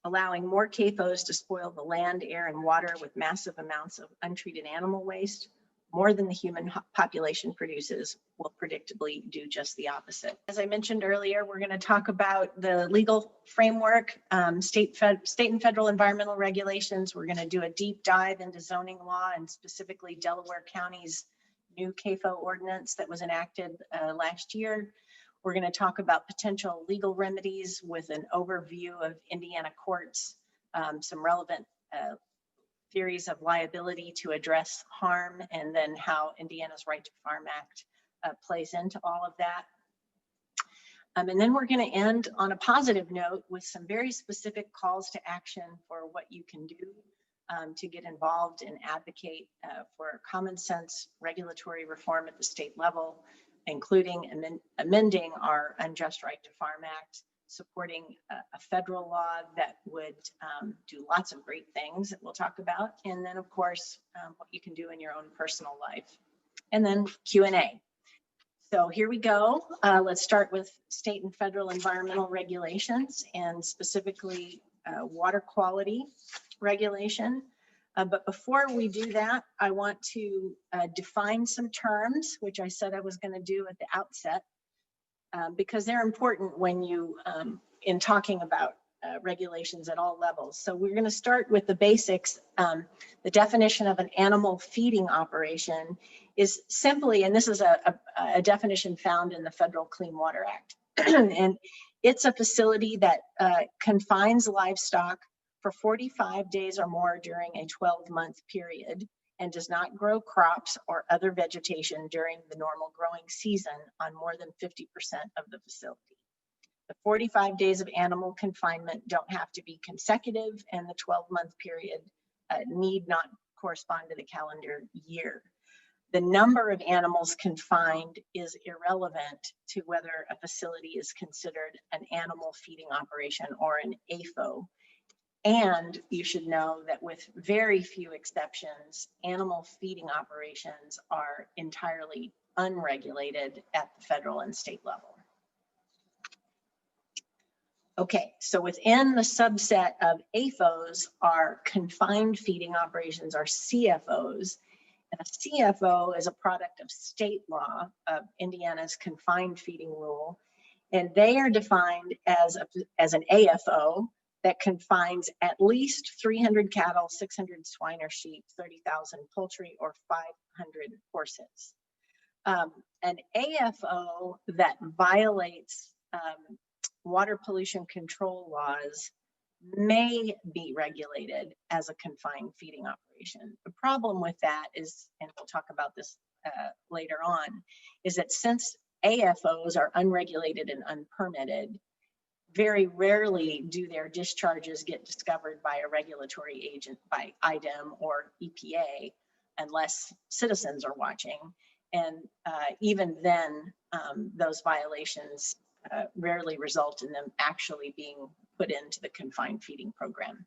Allowing more CAFOs to spoil the land, air, and water with massive amounts of untreated animal waste, more than the human population produces, will predictably do just the opposite. As I mentioned earlier, we're going to talk about the legal framework, state and federal environmental regulations. We're going to do a deep dive into zoning law and specifically Delaware County's new CAFO ordinance that was enacted last year. We're going to talk about potential legal remedies with an overview of Indiana courts, some relevant theories of liability to address harm, and then how Indiana's Right to Farm Act plays into all of that. And then we're going to end on a positive note with some very specific calls to action for what you can do to get involved and advocate for common sense regulatory reform at the state level, including amending our Unjust Right to Farm Act, supporting a federal law that would do lots of great things that we'll talk about, and then of course what you can do in your own personal life, and then Q&A. So here we go. Let's start with state and federal environmental regulations, and specifically water quality regulation. But before we do that, I want to define some terms, which I said I was going to do at the outset, because they're important when you, in talking about regulations at all levels. So we're going to start with the basics. The definition of an animal feeding operation is simply, and this is a definition found in the Federal Clean Water Act, and it's a facility that confines livestock for 45 days or more during a 12-month period and does not grow crops or other vegetation during the normal growing season on more than 50% of the facility. The 45 days of animal confinement don't have to be consecutive, and the 12-month period need not correspond to the calendar year. The number of animals confined is irrelevant to whether a facility is considered an animal feeding operation or an AFO. And you should know that with very few exceptions, animal feeding operations are entirely unregulated at the federal and state level. Okay, so within the subset of AFOs are confined feeding operations, are CFOs. And a CFO is a product of state law, of Indiana's confined feeding rule. And they are defined as an AFO that confines at least 300 cattle, 600 swine or sheep, 30,000 poultry, or 500 horses. An AFO that violates water pollution control laws may be regulated as a confined feeding operation. The problem with that is, and we'll talk about this later on, is that since AFOs are unregulated and unpermitted, very rarely do their discharges get discovered by a regulatory agent, by IDEM or EPA, unless citizens are watching. And even then, those violations rarely result in them actually being put into the confined feeding program.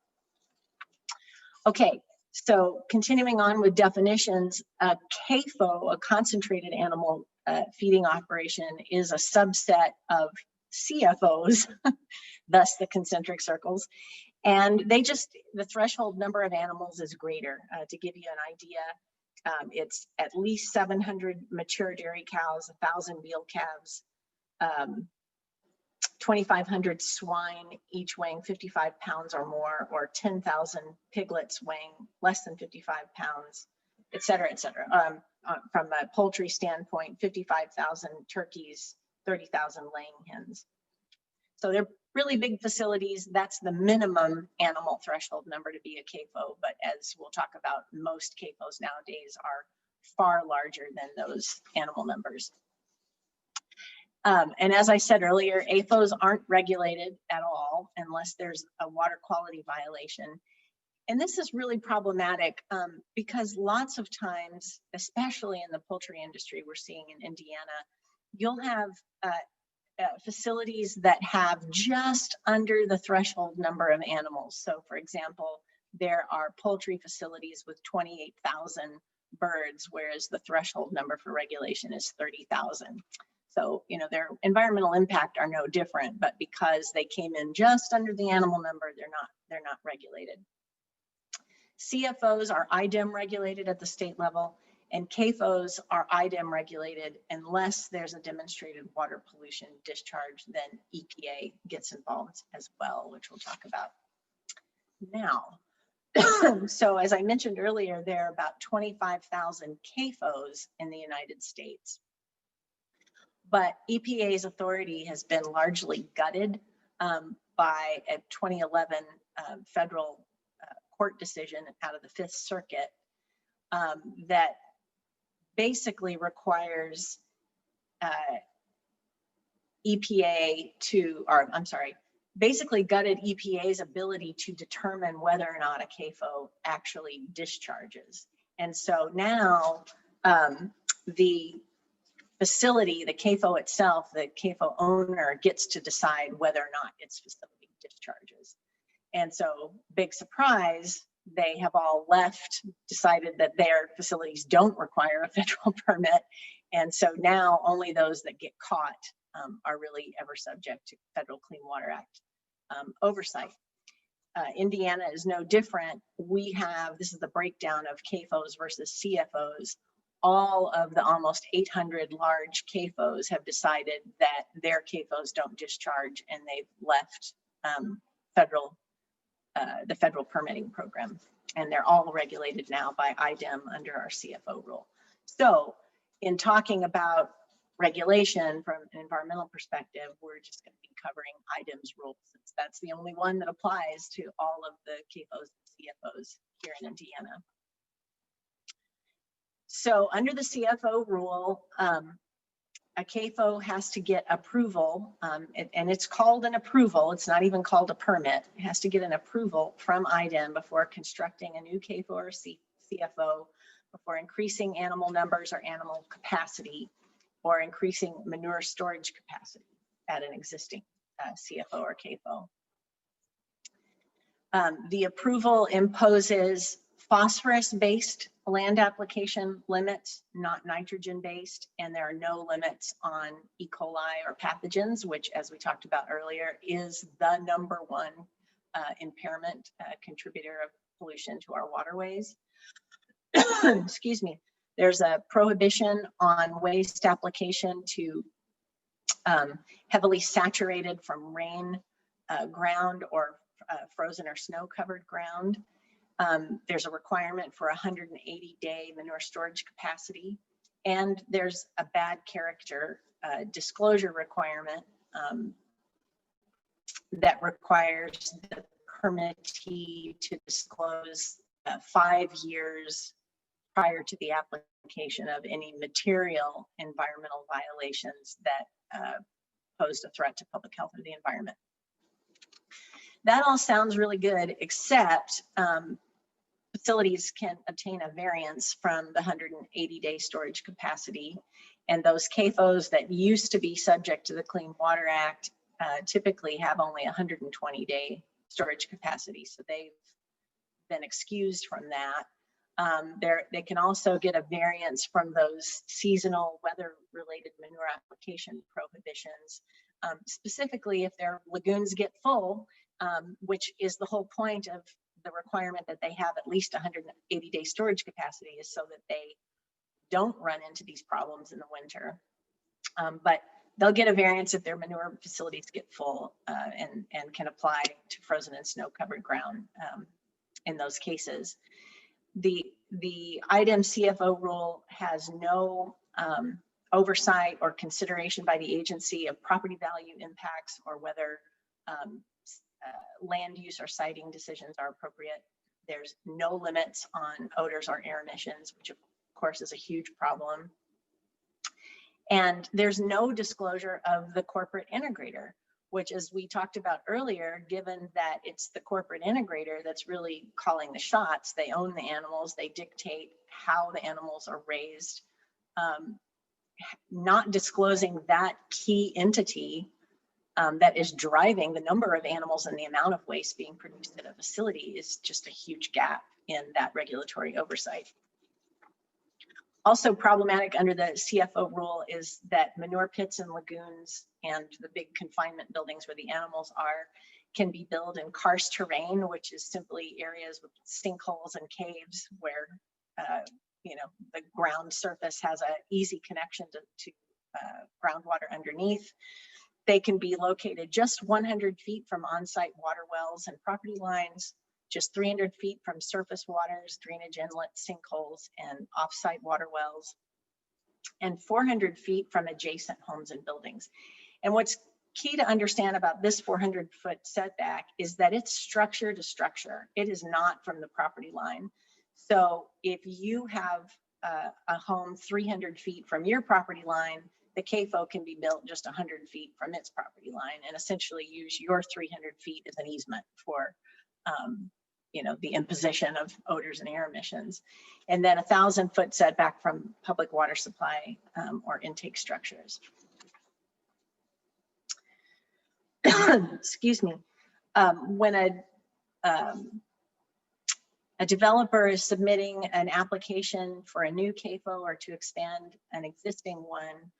Okay, so continuing on with definitions, a CAFO, a concentrated animal feeding operation, is a subset of CFOs, thus the concentric circles. And they just, the threshold number of animals is greater. To give you an idea, it's at least 700 mature dairy cows, 1,000 veal calves, 2,500 swine, each weighing 55 pounds or more, or 10,000 piglets weighing less than 55 pounds, et cetera, et cetera. From a poultry standpoint, 55,000 turkeys, 30,000 laying hens. So they're really big facilities. That's the minimum animal threshold number to be a CAFO, but as we'll talk about, most CAFOs nowadays are far larger than those animal numbers. And as I said earlier, AFOs aren't regulated at all unless there's a water quality violation. And this is really problematic because lots of times, especially in the poultry industry we're seeing in Indiana, you'll have facilities that have just under the threshold number of animals. So for example, there are poultry facilities with 28,000 birds, whereas the threshold number for regulation is 30,000. So, you know, their environmental impact are no different, but because they came in just under the animal number, they're not regulated. CFOs are IDEM regulated at the state level, and CAFOs are IDEM regulated unless there's a demonstrated water pollution discharge. Then EPA gets involved as well, which we'll talk about now. So as I mentioned earlier, there are about 25,000 CAFOs in the United States. But EPA's authority has been largely gutted by a 2011 federal court decision out of the Fifth Circuit that basically requires EPA to, or I'm sorry, basically gutted EPA's ability to determine whether or not a CAFO actually discharges. And so now the facility, the CAFO itself, the CAFO owner gets to decide whether or not its facility discharges. And so, big surprise, they have all left, decided that their facilities don't require a federal permit. And so now only those that get caught are really ever subject to Federal Clean Water Act oversight. Indiana is no different. We have, this is the breakdown of CAFOs versus CFOs. All of the almost 800 large CAFOs have decided that their CAFOs don't discharge, and they've left the federal permitting program. And they're all regulated now by IDEM under our CFO rule. So in talking about regulation from an environmental perspective, we're just going to be covering IDEM's rules, since that's the only one that applies to all of the CAFOs and CFOs here in Indiana. So under the CFO rule, a CAFO has to get approval, and it's called an approval. It's not even called a permit. It has to get an approval from IDEM before constructing a new CAFO or CFO, before increasing animal numbers or animal capacity, or increasing manure storage capacity at an existing CFO or CAFO. The approval imposes phosphorus-based land application limits, not nitrogen-based, and there are no limits on E. coli or pathogens, which, as we talked about earlier, is the #1 impairment contributor of pollution to our waterways. Excuse me. There's a prohibition on waste application to heavily saturated from rain ground or frozen or snow-covered ground. There's a requirement for 180-day manure storage capacity, and there's a bad character disclosure requirement that requires the permittee to disclose 5 years prior to the application of any material environmental violations that posed a threat to public health or the environment. That all sounds really good, except facilities can obtain a variance from the 180-day storage capacity. And those CAFOs that used to be subject to the Clean Water Act typically have only 120-day storage capacity. So they've been excused from that. They can also get a variance from those seasonal weather-related manure application prohibitions, specifically if their lagoons get full, which is the whole point of the requirement that they have at least 180-day storage capacity, is so that they don't run into these problems in the winter. But they'll get a variance if their manure facilities get full and can apply to frozen and snow-covered ground in those cases. The IDEM CFO rule has no oversight or consideration by the agency of property value impacts or whether land use or siting decisions are appropriate. There's no limits on odors or air emissions, which of course is a huge problem. And there's no disclosure of the corporate integrator, which, as we talked about earlier, given that it's the corporate integrator that's really calling the shots, they own the animals, they dictate how the animals are raised, not disclosing that key entity that is driving the number of animals and the amount of waste being produced at a facility is just a huge gap in that regulatory oversight. Also problematic under the CFO rule is that manure pits and lagoons and the big confinement buildings where the animals are can be built in karst terrain, which is simply areas with sinkholes and caves where you know, the ground surface has an easy connection to groundwater underneath. They can be located just 100 feet from on-site water wells and property lines, just 300 feet from surface waters, drainage inlets, sinkholes, and off-site water wells, and 400 feet from adjacent homes and buildings. And what's key to understand about this 400-foot setback is that it's structure to structure. It is not from the property line. So if you have a home 300 feet from your property line, the CAFO can be built just 100 feet from its property line and essentially use your 300 feet as an easement for you know, the imposition of odors and air emissions. And then 1,000-foot setback from public water supply or intake structures. Excuse me. When a developer is submitting an application for a new CAFO or to expand an existing one,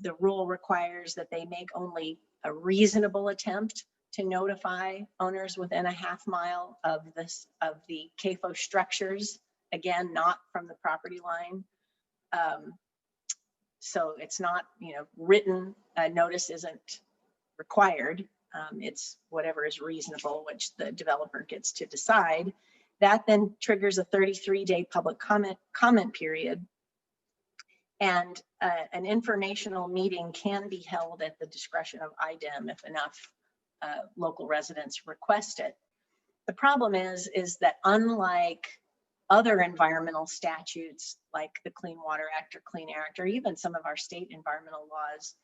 the rule requires that they make only a reasonable attempt to notify owners within a half mile of the CAFO structures, again, not from the property line. So it's not, you know, written notice isn't required. It's whatever is reasonable, which the developer gets to decide. That then triggers a 33-day public comment period. And an informational meeting can be held at the discretion of IDEM if enough local residents request it. The problem is that unlike other environmental statutes like the Clean Water Act or Clean Air Act, or even some of our state environmental laws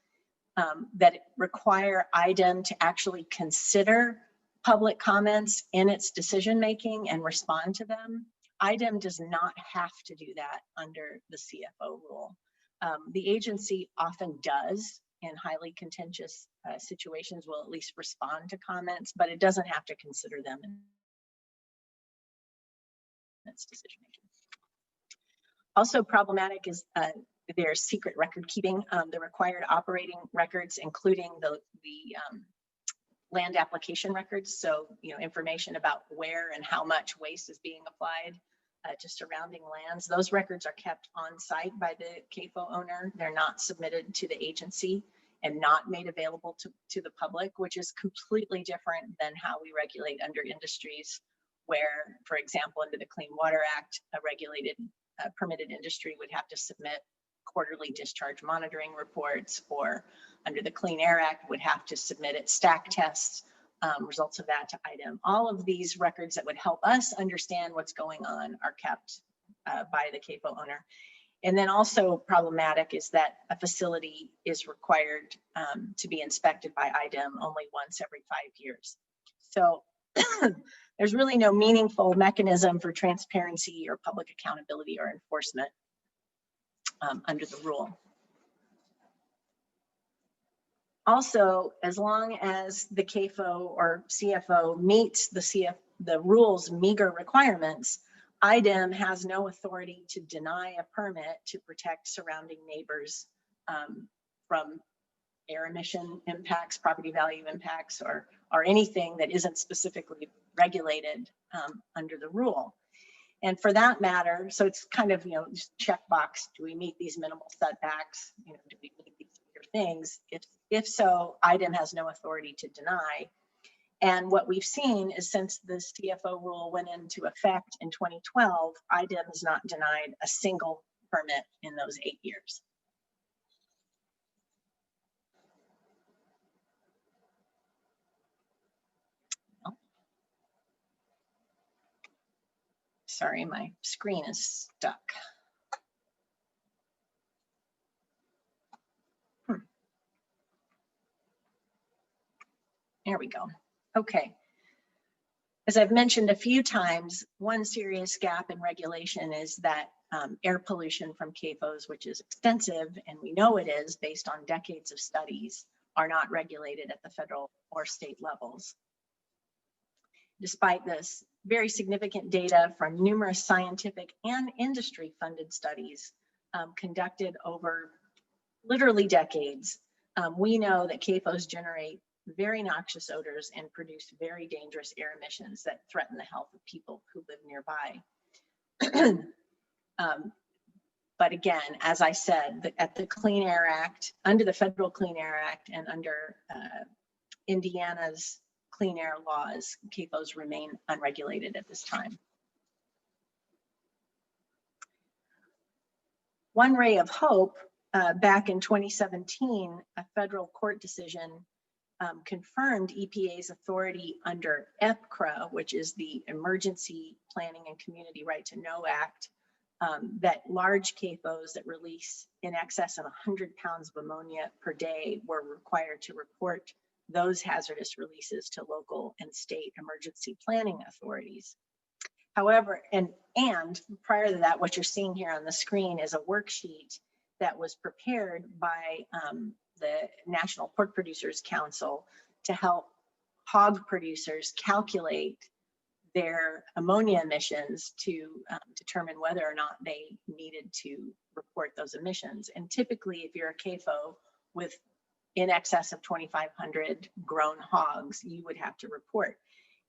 that require IDEM to actually consider public comments in its decision making and respond to them, IDEM does not have to do that under the CFO rule. The agency often does in highly contentious situations, will at least respond to comments, but it doesn't have to consider them in its decision making. Also problematic is their secret record keeping. The required operating records, including the land application records, so you know, information about where and how much waste is being applied to surrounding lands. Those records are kept on site by the CAFO owner. They're not submitted to the agency and not made available to the public, which is completely different than how we regulate under industries where, for example, under the Clean Water Act, a regulated permitted industry would have to submit quarterly discharge monitoring reports, or under the Clean Air Act would have to submit its stack tests, results of that to IDEM. All of these records that would help us understand what's going on are kept by the CAFO owner. And then also problematic is that a facility is required to be inspected by IDEM only once every 5 years. So there's really no meaningful mechanism for transparency or public accountability or enforcement under the rule. Also, as long as the CAFO or CFO meets the rule's meager requirements, IDEM has no authority to deny a permit to protect surrounding neighbors from air emission impacts, property value impacts, or anything that isn't specifically regulated under the rule. And for that matter, so it's kind of, just checkbox, do we meet these minimal setbacks? Do we meet these things? If so, IDEM has no authority to deny. And what we've seen is since the CFO rule went into effect in 2012, IDEM has not denied a single permit in those 8 years. Sorry, my screen is stuck. There we go. Okay. As I've mentioned a few times, one serious gap in regulation is that air pollution from CAFOs, which is extensive, and we know it is based on decades of studies, are not regulated at the federal or state levels. Despite this, very significant data from numerous scientific and industry-funded studies conducted over literally decades, we know that CAFOs generate very noxious odors and produce very dangerous air emissions that threaten the health of people who live nearby. But again, as I said, at the Clean Air Act, under the Federal Clean Air Act and under Indiana's clean air laws, CAFOs remain unregulated at this time. One ray of hope, back in 2017, a federal court decision confirmed EPA's authority under EPCRA, which is the Emergency Planning and Community Right to Know Act, that large CAFOs that release in excess of 100 pounds of ammonia per day were required to report those hazardous releases to local and state emergency planning authorities. However, and prior to that, what you're seeing here on the screen is a worksheet that was prepared by the National Pork Producers Council to help hog producers calculate their ammonia emissions to determine whether or not they needed to report those emissions. And typically, if you're a CAFO with in excess of 2,500 grown hogs, you would have to report.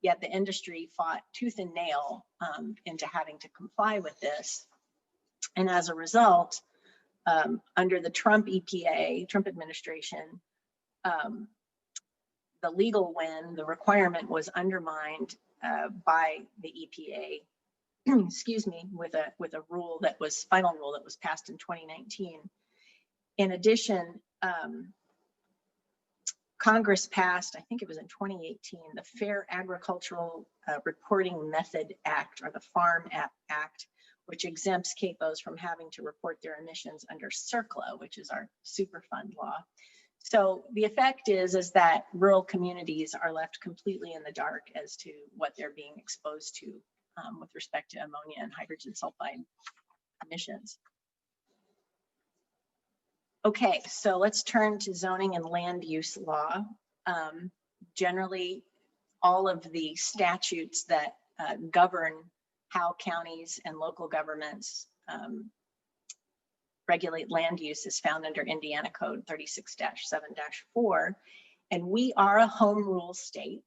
Yet the industry fought tooth and nail into having to comply with this. And as a result, under the Trump administration, the legal win, the requirement was undermined by the EPA, excuse me, with a rule that was final rule that was passed in 2019. In addition, Congress passed, I think it was in 2018, the Fair Agricultural Reporting Method Act, or the Farm Act, which exempts CAFOs from having to report their emissions under CERCLA, which is our Superfund law. So the effect is that rural communities are left completely in the dark as to what they're being exposed to with respect to ammonia and hydrogen sulfide emissions. Okay, so let's turn to zoning and land use law. Generally, all of the statutes that govern how counties and local governments regulate land use is found under Indiana Code 36-7-4. And we are a home rule state,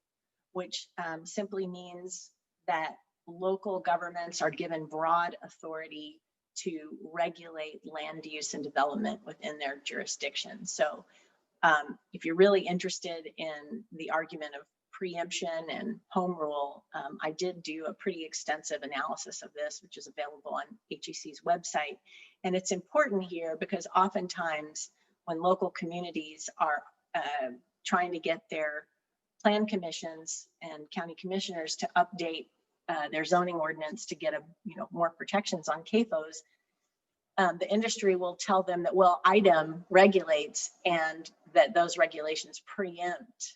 which simply means that local governments are given broad authority to regulate land use and development within their jurisdiction. So if you're really interested in the argument of preemption and home rule, I did do a pretty extensive analysis of this, which is available on HEC's website. And it's important here because oftentimes when local communities are trying to get their plan commissions and county commissioners to update their zoning ordinance to get more protections on CAFOs, the industry will tell them that, well, IDEM regulates and that those regulations preempt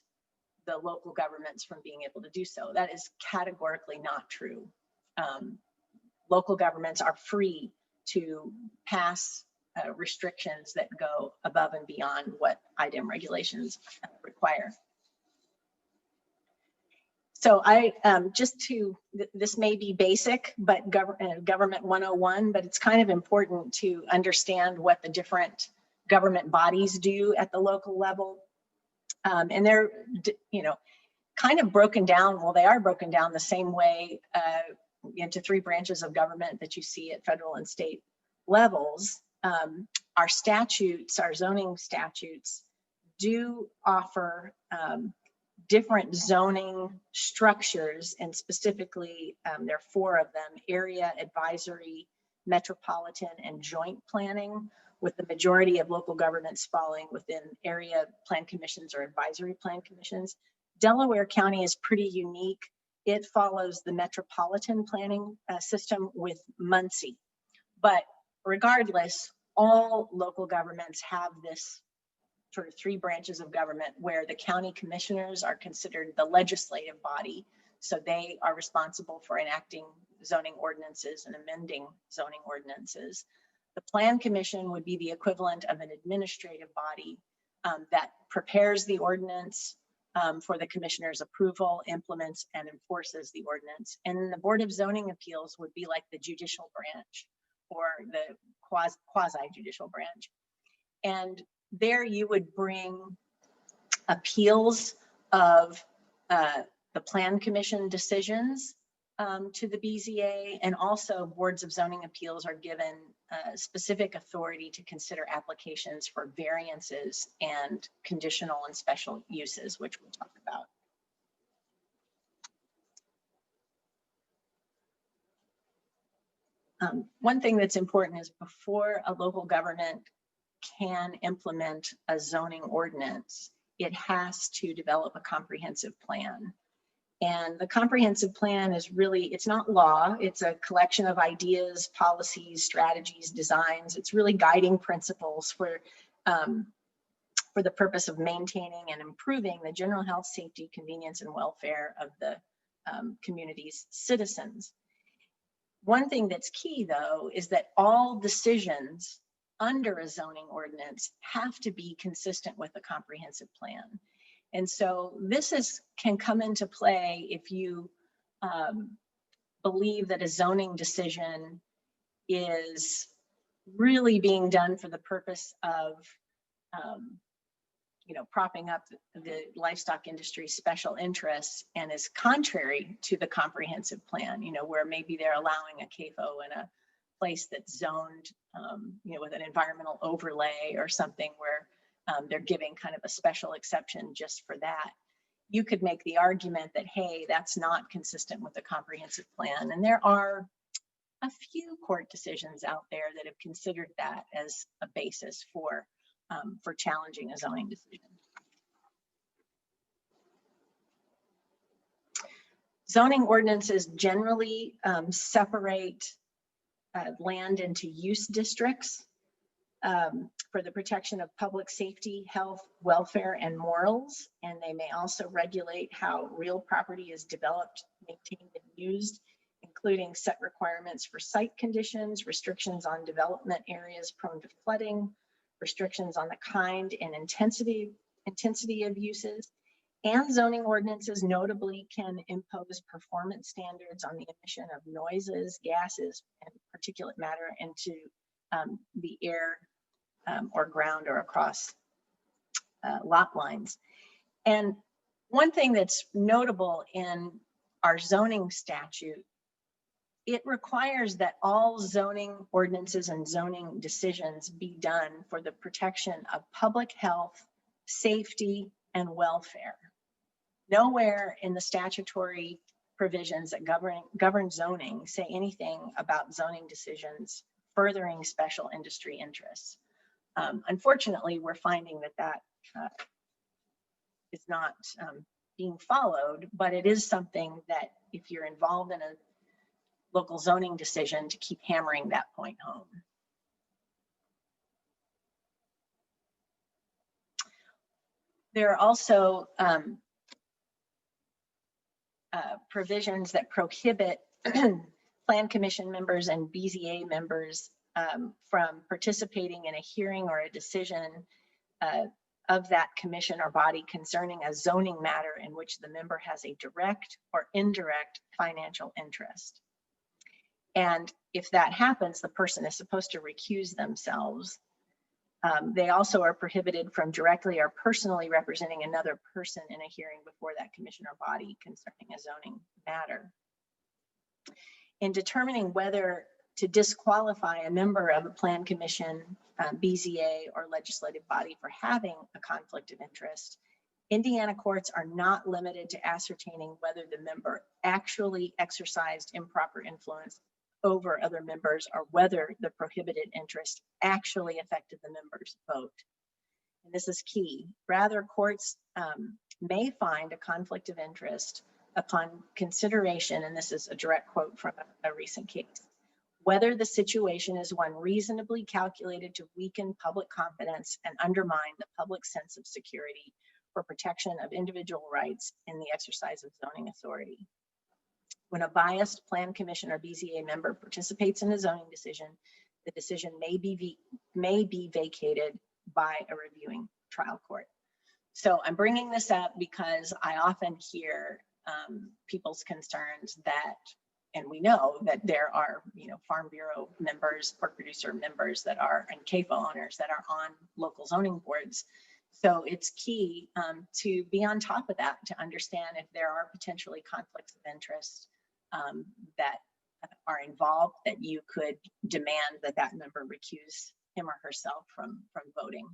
the local governments from being able to do so. That is categorically not true. Local governments are free to pass restrictions that go above and beyond what IDEM regulations require. So this may be basic, but government 101, but it's kind of important to understand what the different government bodies do at the local level. And they're, kind of broken down. Well, they are broken down the same way into 3 branches of government that you see at federal and state levels. Our statutes, our zoning statutes, do offer different zoning structures, and specifically there are 4 of them: area, advisory, metropolitan, and joint planning, with the majority of local governments falling within area plan commissions or advisory plan commissions. Delaware County is pretty unique. It follows the metropolitan planning system with Muncie. But regardless, all local governments have this sort of 3 branches of government where the county commissioners are considered the legislative body. So they are responsible for enacting zoning ordinances and amending zoning ordinances. The plan commission would be the equivalent of an administrative body that prepares the ordinance for the commissioner's approval, implements, and enforces the ordinance. And the Board of Zoning Appeals would be like the judicial branch, or the quasi-judicial branch. And there you would bring appeals of the plan commission decisions to the BZA, and also boards of zoning appeals are given specific authority to consider applications for variances and conditional and special uses, which we'll talk about. One thing that's important is before a local government can implement a zoning ordinance, it has to develop a comprehensive plan. And the comprehensive plan is really, it's not law, it's a collection of ideas, policies, strategies, designs. It's really guiding principles for the purpose of maintaining and improving the general health, safety, convenience, and welfare of the community's citizens. One thing that's key, though, is that all decisions under a zoning ordinance have to be consistent with a comprehensive plan. And so this can come into play if you believe that a zoning decision is really being done for the purpose of propping up the livestock industry's special interests, and is contrary to the comprehensive plan, where maybe they're allowing a CAFO in a place that's zoned, with an environmental overlay or something where they're giving kind of a special exception just for that. You could make the argument that, hey, that's not consistent with the comprehensive plan. And there are a few court decisions out there that have considered that as a basis for challenging a zoning decision. Zoning ordinances generally separate land into use districts for the protection of public safety, health, welfare, and morals. And they may also regulate how real property is developed, maintained, and used, including set requirements for site conditions, restrictions on development areas prone to flooding, restrictions on the kind and intensity of uses. And zoning ordinances notably can impose performance standards on the emission of noises, gases, and particulate matter into the air or ground or across lot lines. And one thing that's notable in our zoning statute, it requires that all zoning ordinances and zoning decisions be done for the protection of public health, safety, and welfare. Nowhere in the statutory provisions that govern zoning say anything about zoning decisions furthering special industry interests. Unfortunately, we're finding that is not being followed, but it is something that if you're involved in a local zoning decision, to keep hammering that point home. There are also provisions that prohibit Plan Commission members and BZA members from participating in a hearing or a decision of that commission or body concerning a zoning matter in which the member has a direct or indirect financial interest. And if that happens, the person is supposed to recuse themselves. They also are prohibited from directly or personally representing another person in a hearing before that commission or body concerning a zoning matter. In determining whether to disqualify a member of a plan commission, BZA, or legislative body for having a conflict of interest, Indiana courts are not limited to ascertaining whether the member actually exercised improper influence over other members or whether the prohibited interest actually affected the member's vote. And this is key. Rather, courts may find a conflict of interest upon consideration, and this is a direct quote from a recent case, whether the situation is one reasonably calculated to weaken public confidence and undermine the public sense of security for protection of individual rights in the exercise of zoning authority. When a biased plan commission or BZA member participates in a zoning decision, the decision may be vacated by a reviewing trial court. So I'm bringing this up because I often hear people's concerns that, and we know that there are, Farm Bureau members, pork producer members that are, and CAFO owners that are on local zoning boards. So it's key to be on top of that, to understand if there are potentially conflicts of interest that are involved, that you could demand that that member recuse him or herself from voting.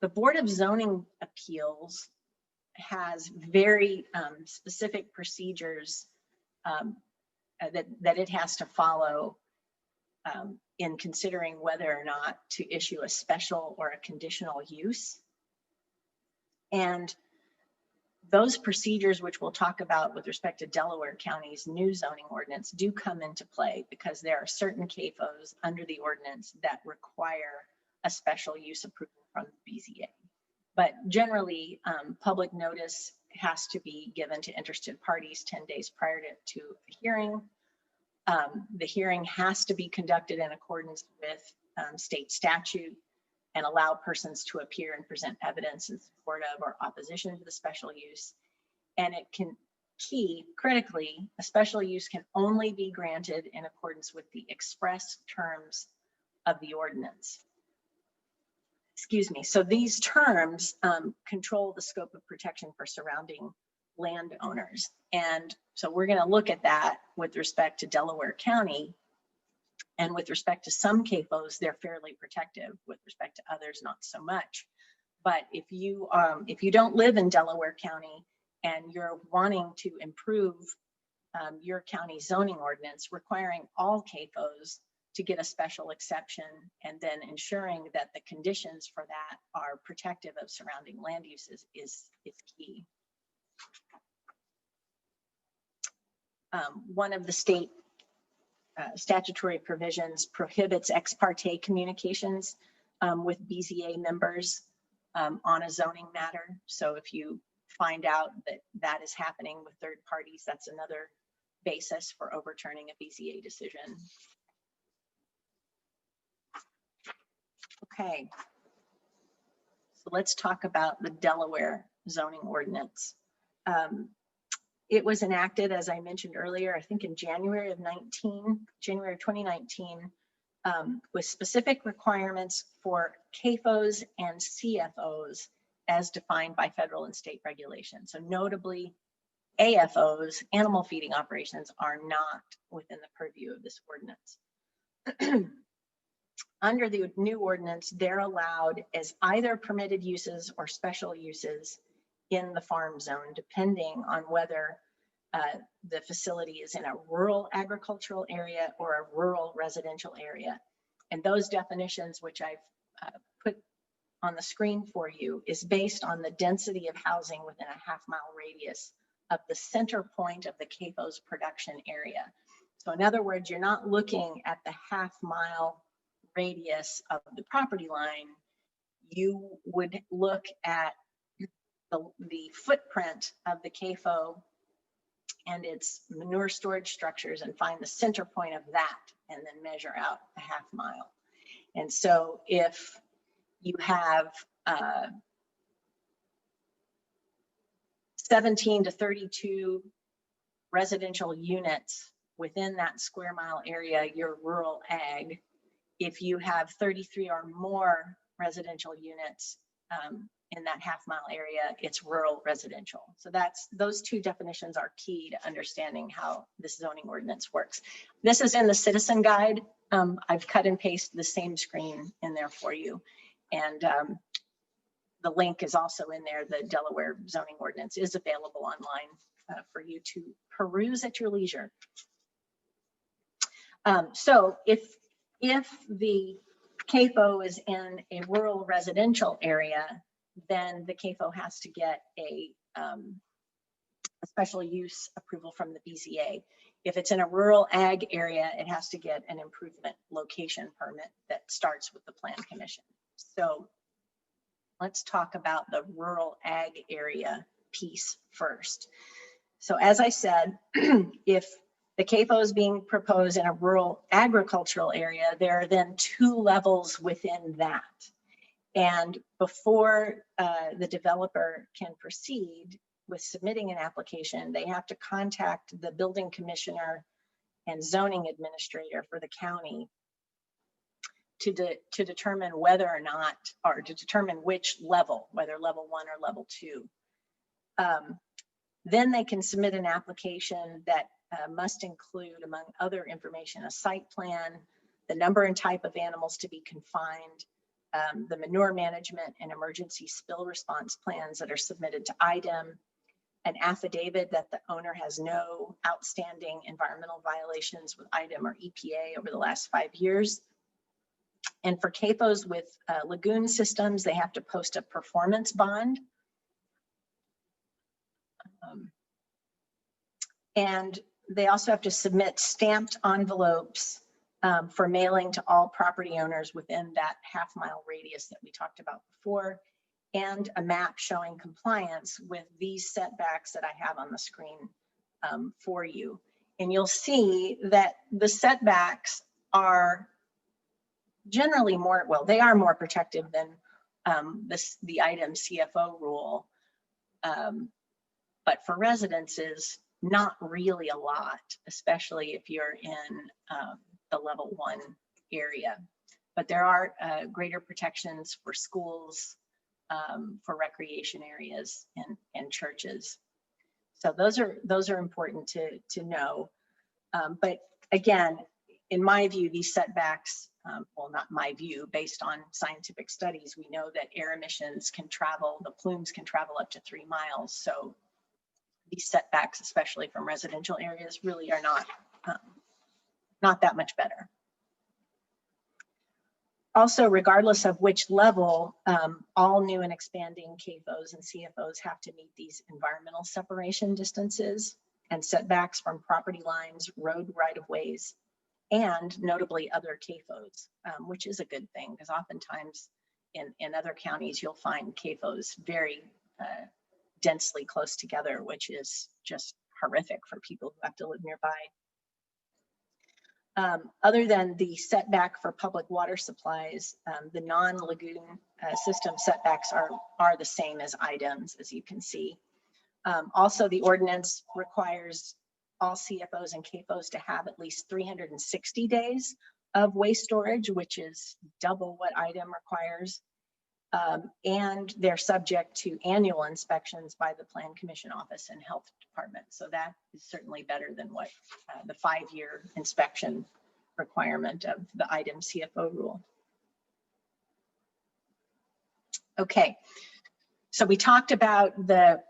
The Board of Zoning Appeals has very specific procedures that it has to follow in considering whether or not to issue a special or a conditional use. And those procedures, which we'll talk about with respect to Delaware County's new zoning ordinance, do come into play because there are certain CAFOs under the ordinance that require a special use approval from the BZA. But generally, public notice has to be given to interested parties 10 days prior to a hearing. The hearing has to be conducted in accordance with state statute and allow persons to appear and present evidence in support of or opposition to the special use. And it can, critically, a special use can only be granted in accordance with the express terms of the ordinance. Excuse me. So these terms control the scope of protection for surrounding landowners. And so we're going to look at that with respect to Delaware County. And with respect to some CAFOs, they're fairly protective. With respect to others, not so much. But if you don't live in Delaware County and you're wanting to improve your county zoning ordinance, requiring all CAFOs to get a special exception and then ensuring that the conditions for that are protective of surrounding land uses is key. One of the state statutory provisions prohibits ex parte communications with BZA members on a zoning matter. So if you find out that that is happening with third parties, that's another basis for overturning a BZA decision. Okay, so let's talk about the Delaware zoning ordinance. It was enacted, as I mentioned earlier, I think in January of 2019, with specific requirements for CAFOs and CFOs as defined by federal and state regulations. So notably, AFOs, animal feeding operations, are not within the purview of this ordinance. Under the new ordinance, they're allowed as either permitted uses or special uses in the farm zone, depending on whether the facility is in a rural agricultural area or a rural residential area. And those definitions, which I've put on the screen for you, is based on the density of housing within a half-mile radius of the center point of the CAFO's production area. So in other words, you're not looking at the half-mile radius of the property line. you would look at the footprint of the CAFO and its manure storage structures and find the center point of that and then measure out a half mile. And so if you have 17 to 32 residential units within that square mile area, you're rural ag. If you have 33 or more residential units in that half mile area, it's rural residential. So those two definitions are key to understanding how this zoning ordinance works. This is in the citizen guide. I've cut and pasted the same screen in there for you. And the link is also in there. The Delaware zoning ordinance is available online for you to peruse at your leisure. So if the CAFO is in a rural residential area, then the CAFO has to get a special use approval from the BZA. If it's in a rural ag area, it has to get an improvement location permit that starts with the Plan Commission. So let's talk about the rural ag area piece first. So as I said, if the CAFO is being proposed in a rural agricultural area, there are then 2 levels within that. And before the developer can proceed with submitting an application, they have to contact the building commissioner and zoning administrator for the county to determine whether or not, or to determine which level, whether level 1 or level 2. Then they can submit an application that must include, among other information, a site plan, the number and type of animals to be confined, the manure management and emergency spill response plans that are submitted to IDEM, an affidavit that the owner has no outstanding environmental violations with IDEM or EPA over the last 5 years. And for CAFOs with lagoon systems, they have to post a performance bond. And they also have to submit stamped envelopes for mailing to all property owners within that half-mile radius that we talked about before, and a map showing compliance with these setbacks that I have on the screen for you. And you'll see that the setbacks are generally more, well, they are more protective than the IDEM CFO rule. But for residences, not really a lot, especially if you're in the level 1 area. But there are greater protections for schools, for recreation areas and churches. So those are important to know. But again, in my view, these setbacks, well, not my view, based on scientific studies, we know that air emissions can travel, the plumes can travel up to 3 miles. So these setbacks, especially from residential areas, really are not that much better. Also, regardless of which level, all new and expanding CAFOs and CFOs have to meet these environmental separation distances and setbacks from property lines, road right-of-ways, and notably other CAFOs, which is a good thing, because oftentimes in other counties, you'll find CAFOs very densely close together, which is just horrific for people who have to live nearby. Other than the setback for public water supplies, the non-lagoon system setbacks are the same as IDEMs, as you can see. Also, the ordinance requires all CFOs and CAFOs to have at least 360 days of waste storage, which is double what IDEM requires. And they're subject to annual inspections by the Plan Commission Office and Health Department. So that is certainly better than what the 5-year inspection requirement of the IDEM CFO rule. Okay, so we talked about the,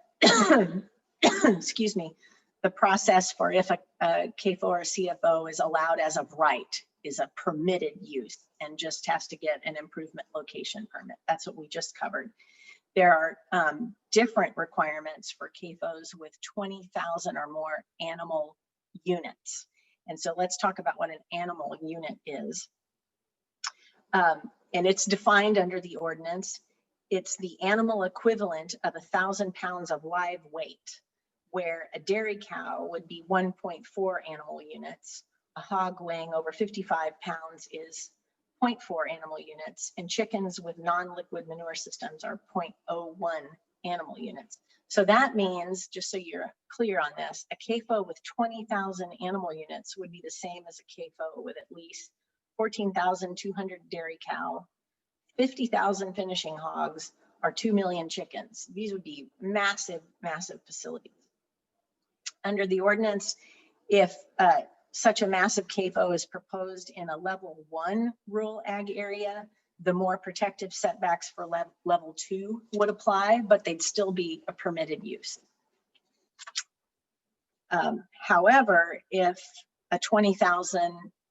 excuse me, the process for if a CAFO or a CFO is allowed as of right, is a permitted use, and just has to get an improvement location permit. That's what we just covered. There are different requirements for CAFOs with 20,000 or more animal units. And so let's talk about what an animal unit is. And it's defined under the ordinance. it's the animal equivalent of 1,000 pounds of live weight, where a dairy cow would be 1.4 animal units. A hog weighing over 55 pounds is 0.4 animal units, and chickens with non-liquid manure systems are 0.01 animal units. So that means, just so you're clear on this, a CAFO with 20,000 animal units would be the same as a CAFO with at least 14,200 dairy cow, 50,000 finishing hogs, or 2 million chickens. These would be massive, massive facilities. Under the ordinance, if such a massive CAFO is proposed in a level 1 rural ag area, the more protective setbacks for level 2 would apply, but they'd still be a permitted use. However, if a 20,000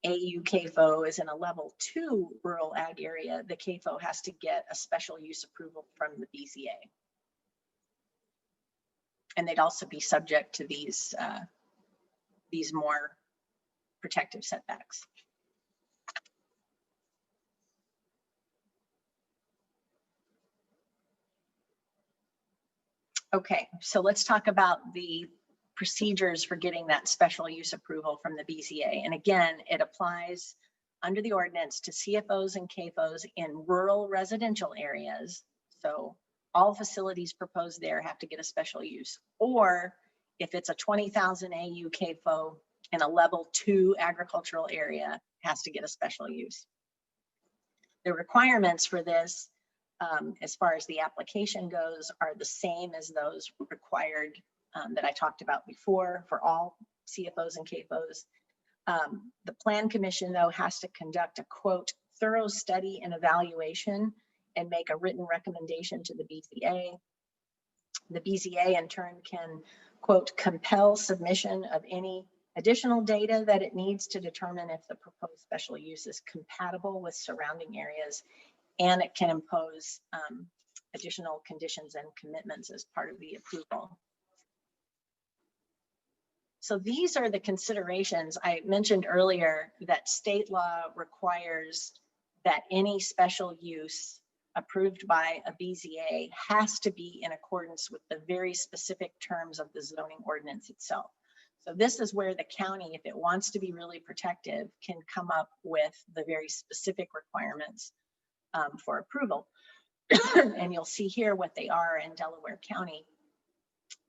AU CAFO is in a level 2 rural ag area, the CAFO has to get a special use approval from the BZA. And they'd also be subject to these more protective setbacks. Okay, so let's talk about the procedures for getting that special use approval from the BZA. And again, it applies under the ordinance to CFOs and CAFOs in rural residential areas. So all facilities proposed there have to get a special use. Or if it's a 20,000 AU CAFO in a level 2 agricultural area, has to get a special use. The requirements for this, as far as the application goes, are the same as those required that I talked about before for all CFOs and CAFOs. The Plan Commission, though, has to conduct a, quote, thorough study and evaluation and make a written recommendation to the BZA. The BZA, in turn, can, quote, compel submission of any additional data that it needs to determine if the proposed special use is compatible with surrounding areas, and it can impose additional conditions and commitments as part of the approval. So these are the considerations. I mentioned earlier that state law requires that any special use approved by a BZA has to be in accordance with the very specific terms of the zoning ordinance itself. So this is where the county, if it wants to be really protective, can come up with the very specific requirements for approval. And you'll see here what they are in Delaware County,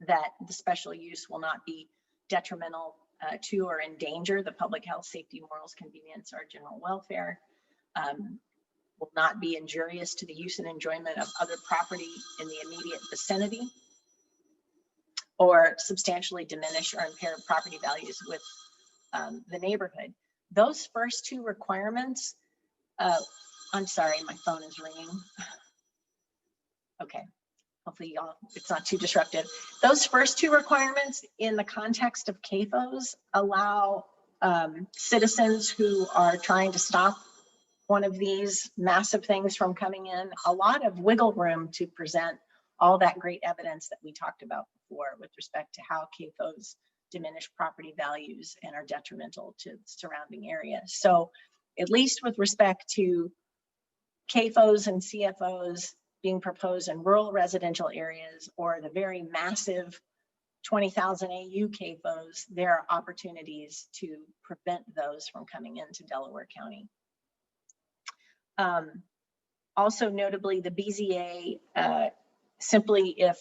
that the special use will not be detrimental to or endanger the public health, safety, morals, convenience, or general welfare, will not be injurious to the use and enjoyment of other property in the immediate vicinity, or substantially diminish or impair property values with the neighborhood. Those first two requirements, I'm sorry, my phone is ringing. Okay, hopefully y'all, it's not too disruptive. Those first two requirements in the context of CAFOs allow citizens who are trying to stop one of these massive things from coming in a lot of wiggle room to present all that great evidence that we talked about before with respect to how CAFOs diminish property values and are detrimental to the surrounding area. So at least with respect to CAFOs and CFOs being proposed in rural residential areas, or the very massive 20,000 AU CAFOs, there are opportunities to prevent those from coming into Delaware County. Also notably, the BZA, simply if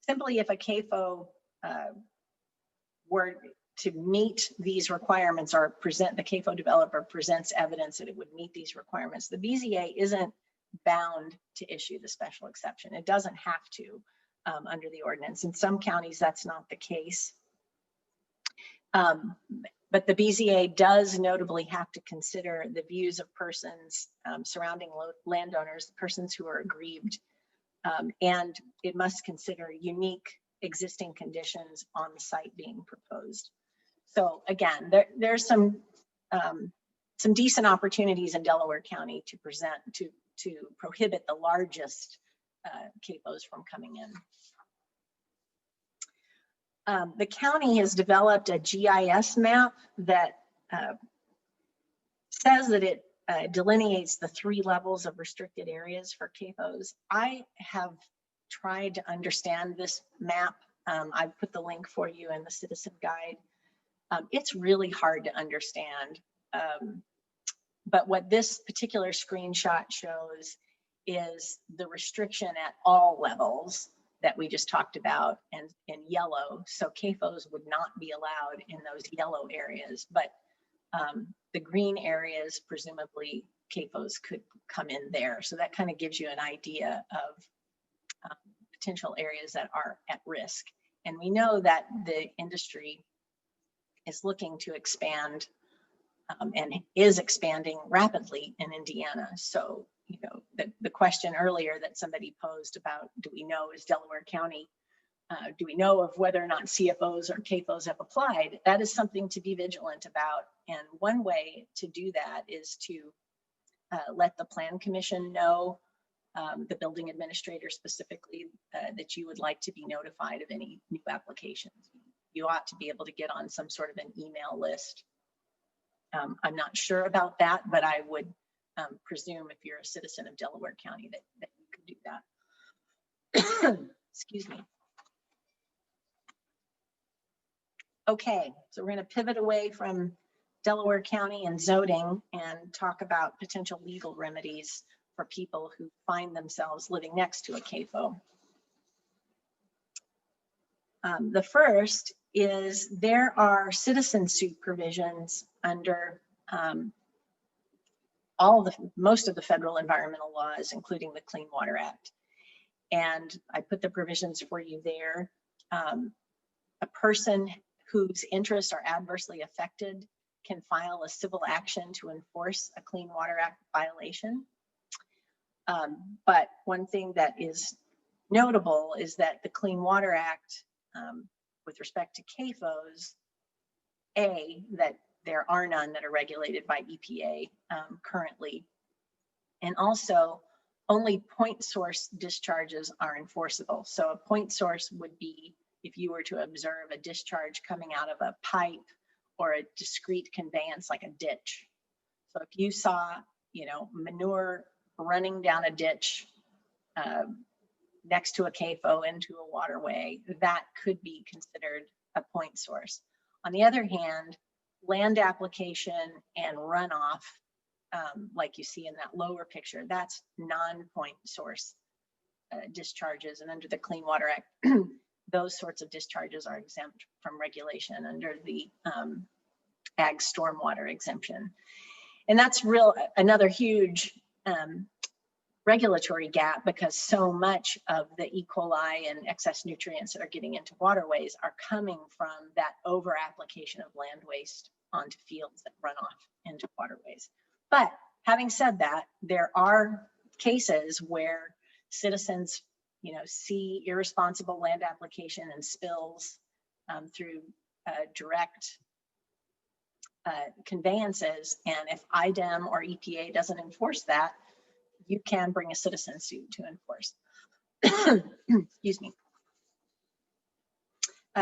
a CAFO were to meet these requirements, or present, the CAFO developer presents evidence that it would meet these requirements, the BZA isn't bound to issue the special exception. It doesn't have to under the ordinance. In some counties, that's not the case. But the BZA does notably have to consider the views of persons, surrounding landowners, persons who are aggrieved, and it must consider unique existing conditions on the site being proposed. So again, there's some decent opportunities in Delaware County to present, to prohibit the largest CAFOs from coming in. The county has developed a GIS map that says that it delineates the 3 levels of restricted areas for CAFOs. I have tried to understand this map. I've put the link for you in the citizen guide. It's really hard to understand. But what this particular screenshot shows is the restriction at all levels that we just talked about, and in yellow. So CAFOs would not be allowed in those yellow areas, but the green areas, presumably CAFOs could come in there. So that kind of gives you an idea of potential areas that are at risk. And we know that the industry is looking to expand and is expanding rapidly in Indiana. So, you know, the question earlier that somebody posed about, do we know, is Delaware County, do we know of whether or not CFOs or CAFOs have applied? That is something to be vigilant about. And one way to do that is to let the Plan Commission know, the building administrator specifically, that you would like to be notified of any new applications. You ought to be able to get on some sort of an email list. I'm not sure about that, but I would presume if you're a citizen of Delaware County that you could do that. Excuse me. Okay, so we're going to pivot away from Delaware County and zoning and talk about potential legal remedies for people who find themselves living next to a CAFO. The first is there are citizen suit provisions under most of the federal environmental laws, including the Clean Water Act. And I put the provisions for you there. A person whose interests are adversely affected can file a civil action to enforce a Clean Water Act violation. But one thing that is notable is that the Clean Water Act, with respect to CAFOs, that there are none that are regulated by EPA currently. And also, only point source discharges are enforceable. So a point source would be if you were to observe a discharge coming out of a pipe or a discrete conveyance like a ditch. So if you saw, you know, manure running down a ditch next to a CAFO into a waterway, that could be considered a point source. On the other hand, land application and runoff, like you see in that lower picture, that's non-point source discharges. And under the Clean Water Act, those sorts of discharges are exempt from regulation under the ag stormwater exemption. And that's another huge regulatory gap, because so much of the E. coli and excess nutrients that are getting into waterways are coming from that over application of land waste onto fields that run off into waterways. But having said that, there are cases where citizens, you know, see irresponsible land application and spills through direct conveyances, and if IDEM or EPA doesn't enforce that, you can bring a citizen suit to enforce. Excuse me.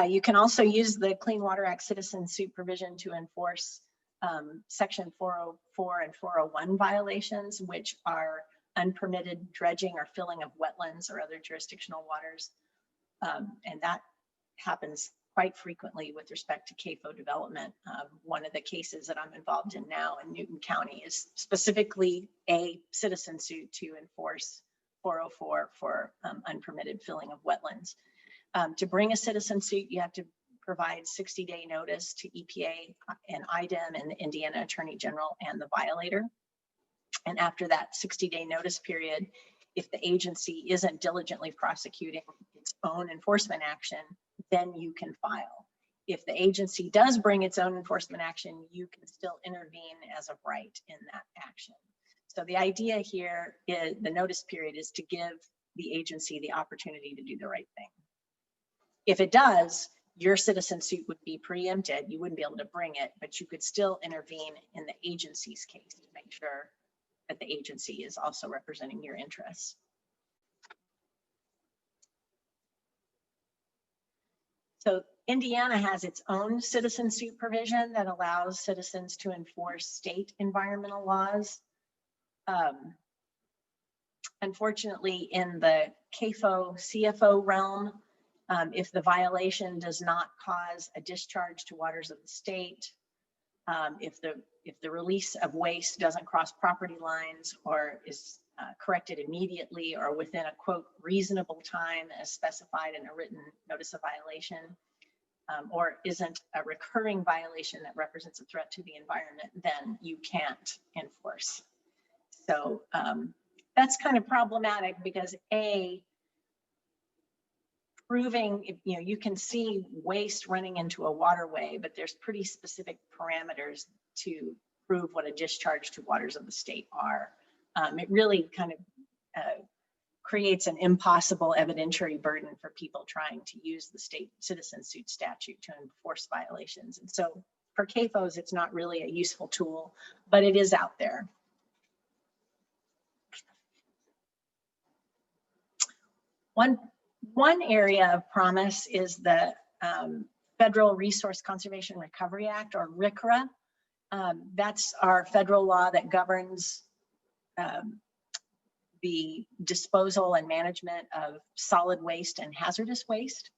You can also use the Clean Water Act citizen suit provision to enforce Section 404 and 401 violations, which are unpermitted dredging or filling of wetlands or other jurisdictional waters. And that happens quite frequently with respect to CAFO development. One of the cases that I'm involved in now in Newton County is specifically a citizen suit to enforce 404 for unpermitted filling of wetlands. To bring a citizen suit, you have to provide 60-day notice to EPA and IDEM and the Indiana Attorney General and the violator. And after that 60-day notice period, if the agency isn't diligently prosecuting its own enforcement action, then you can file. If the agency does bring its own enforcement action, you can still intervene as of right in that action. So the idea here is the notice period is to give the agency the opportunity to do the right thing. If it does, your citizen suit would be preempted. You wouldn't be able to bring it, but you could still intervene in the agency's case to make sure that the agency is also representing your interests. So Indiana has its own citizen suit provision that allows citizens to enforce state environmental laws. Unfortunately, in the CAFO, CFO realm, if the violation does not cause a discharge to waters of the state, if the release of waste doesn't cross property lines or is corrected immediately or within a quote reasonable time as specified in a written notice of violation, or isn't a recurring violation that represents a threat to the environment, then you can't enforce. So that's kind of problematic because proving, you can see waste running into a waterway, but there's pretty specific parameters to prove what a discharge to waters of the state are. It really kind of creates an impossible evidentiary burden for people trying to use the state citizen suit statute to enforce violations. And so for CAFOs, it's not really a useful tool, but it is out there. One area of promise is the Federal Resource Conservation Recovery Act, or RCRA. That's our federal law that governs the disposal and management of solid waste and hazardous waste.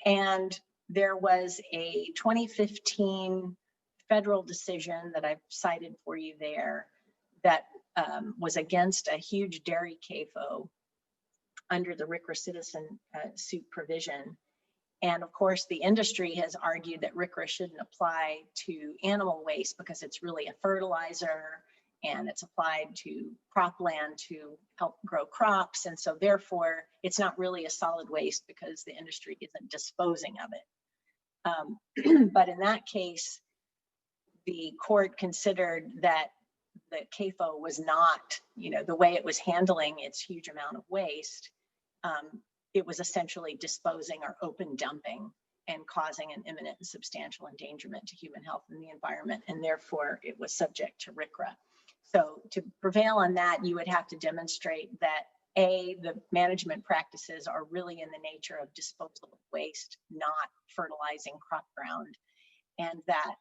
And there was a 2015 federal decision that I've cited for you there that was against a huge dairy CAFO under the RCRA citizen suit provision. And of course, the industry has argued that RCRA shouldn't apply to animal waste because it's really a fertilizer and it's applied to cropland to help grow crops. And so therefore, it's not really a solid waste because the industry isn't disposing of it. But in that case, the court considered that the CAFO was not, the way it was handling its huge amount of waste, it was essentially disposing or open dumping and causing an imminent and substantial endangerment to human health and the environment, and therefore it was subject to RCRA. So to prevail on that, you would have to demonstrate that the management practices are really in the nature of disposal of waste, not fertilizing crop ground, and that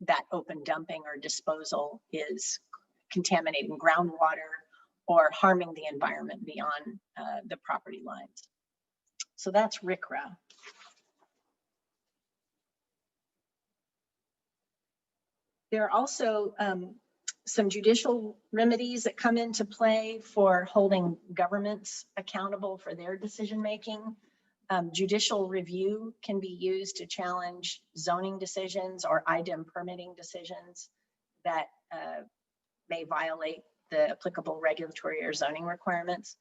that open dumping or disposal is contaminating groundwater or harming the environment beyond the property lines. So that's RCRA. There are also some judicial remedies that come into play for holding governments accountable for their decision making. Judicial review can be used to challenge zoning decisions or IDEM permitting decisions that may violate the applicable regulatory or zoning requirements.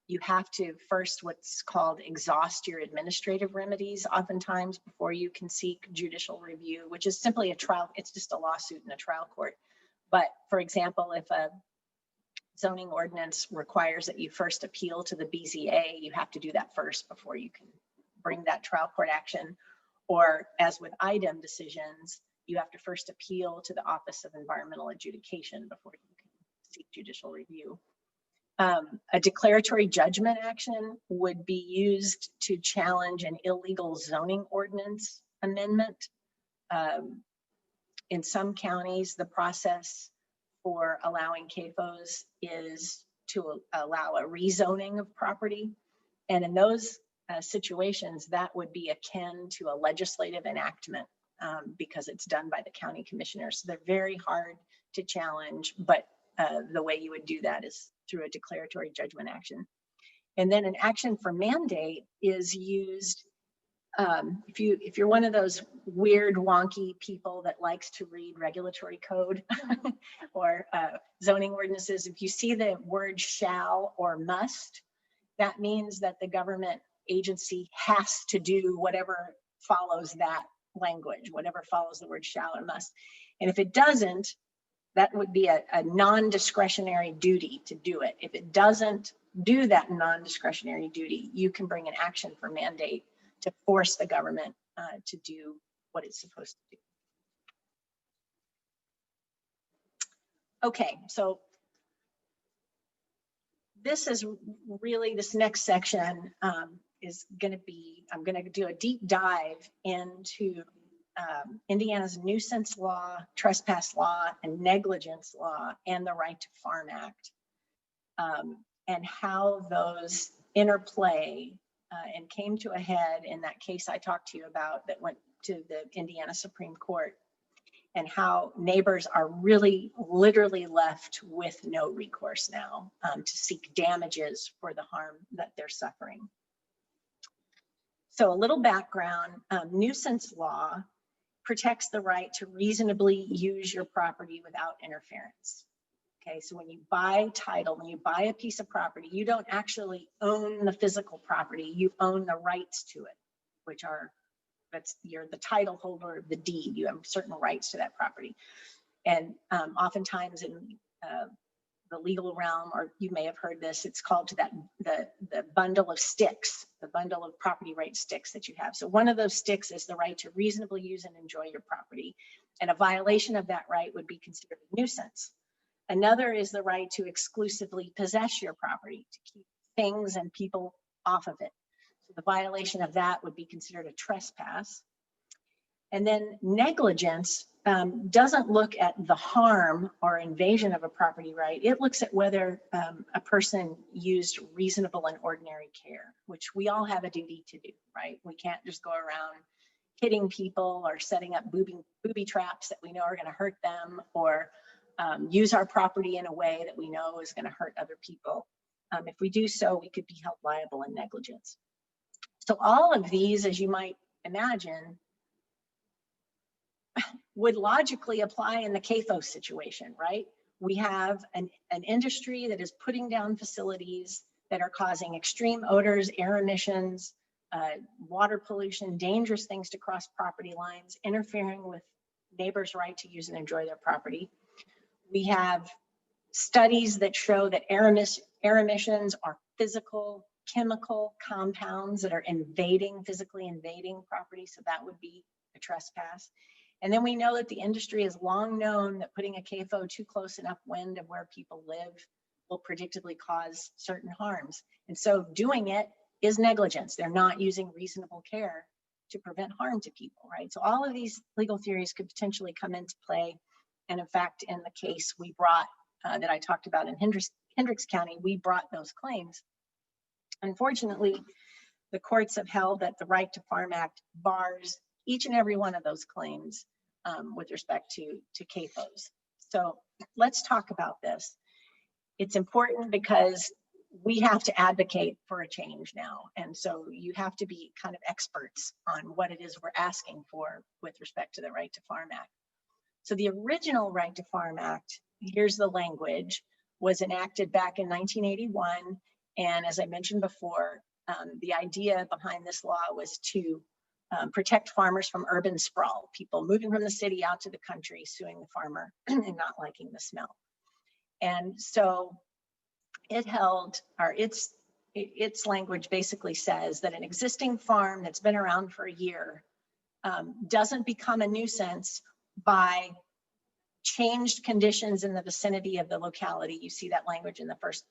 You have to first what's called exhaust your administrative remedies oftentimes before you can seek judicial review, which is simply a trial. It's just a lawsuit in a trial court. But for example, if a zoning ordinance requires that you first appeal to the BZA, you have to do that first before you can bring that trial court action. Or as with IDEM decisions, you have to first appeal to the Office of Environmental Adjudication before you can seek judicial review. A declaratory judgment action would be used to challenge an illegal zoning ordinance amendment. In some counties, the process for allowing CAFOs is to allow a rezoning of property. And in those situations, that would be akin to a legislative enactment because it's done by the county commissioners. So they're very hard to challenge, but the way you would do that is through a declaratory judgment action. And then an action for mandate is used if you're one of those weird wonky people that likes to read regulatory code or zoning ordinances, if you see the word shall or must, that means that the government agency has to do whatever follows that language, whatever follows the word shall or must. And if it doesn't, that would be a non-discretionary duty to do it. If it doesn't do that non-discretionary duty, you can bring an action for mandate to force the government to do what it's supposed to do. Okay, so this is really, this next section is going to be, I'm going to do a deep dive into Indiana's nuisance law, trespass law, and negligence law, and the Right to Farm Act, and how those interplay and came to a head in that case I talked to you about that went to the Indiana Supreme Court, and how neighbors are really literally left with no recourse now to seek damages for the harm that they're suffering. So a little background, nuisance law protects the right to reasonably use your property without interference. Okay, so when you buy title, when you buy a piece of property, you don't actually own the physical property, you own the rights to it, which are, you're the title holder of the deed, you have certain rights to that property. And oftentimes in the legal realm, or you may have heard this, it's called the bundle of sticks, the bundle of property right sticks that you have. So one of those sticks is the right to reasonably use and enjoy your property. And a violation of that right would be considered a nuisance. Another is the right to exclusively possess your property, to keep things and people off of it. So the violation of that would be considered a trespass. And then negligence doesn't look at the harm or invasion of a property right. It looks at whether a person used reasonable and ordinary care, which we all have a duty to do, right? We can't just go around hitting people or setting up booby traps that we know are going to hurt them, or use our property in a way that we know is going to hurt other people. If we do so, we could be held liable in negligence. So all of these, as you might imagine, would logically apply in the CAFO situation, right? We have an industry that is putting down facilities that are causing extreme odors, air emissions, water pollution, dangerous things to cross property lines, interfering with neighbors' right to use and enjoy their property. We have studies that show that air emissions are physical, chemical compounds that are physically invading property, so that would be a trespass. And then we know that the industry has long known that putting a CAFO too close enough wind of where people live will predictably cause certain harms. And so doing it is negligence. They're not using reasonable care to prevent harm to people, right? So all of these legal theories could potentially come into play. And in fact, in the case we brought, that I talked about in Hendricks County, we brought those claims. Unfortunately, the courts have held that the Right to Farm Act bars each and every one of those claims with respect to CAFOs. So let's talk about this. It's important because we have to advocate for a change now. And so you have to be kind of experts on what it is we're asking for with respect to the Right to Farm Act. So the original Right to Farm Act, here's the language, was enacted back in 1981. And as I mentioned before, the idea behind this law was to protect farmers from urban sprawl, people moving from the city out to the country, suing the farmer and not liking the smell. And so it held, or its language basically says that an existing farm that's been around for a year doesn't become a nuisance by changed conditions in the vicinity of the locality. You see that language in the first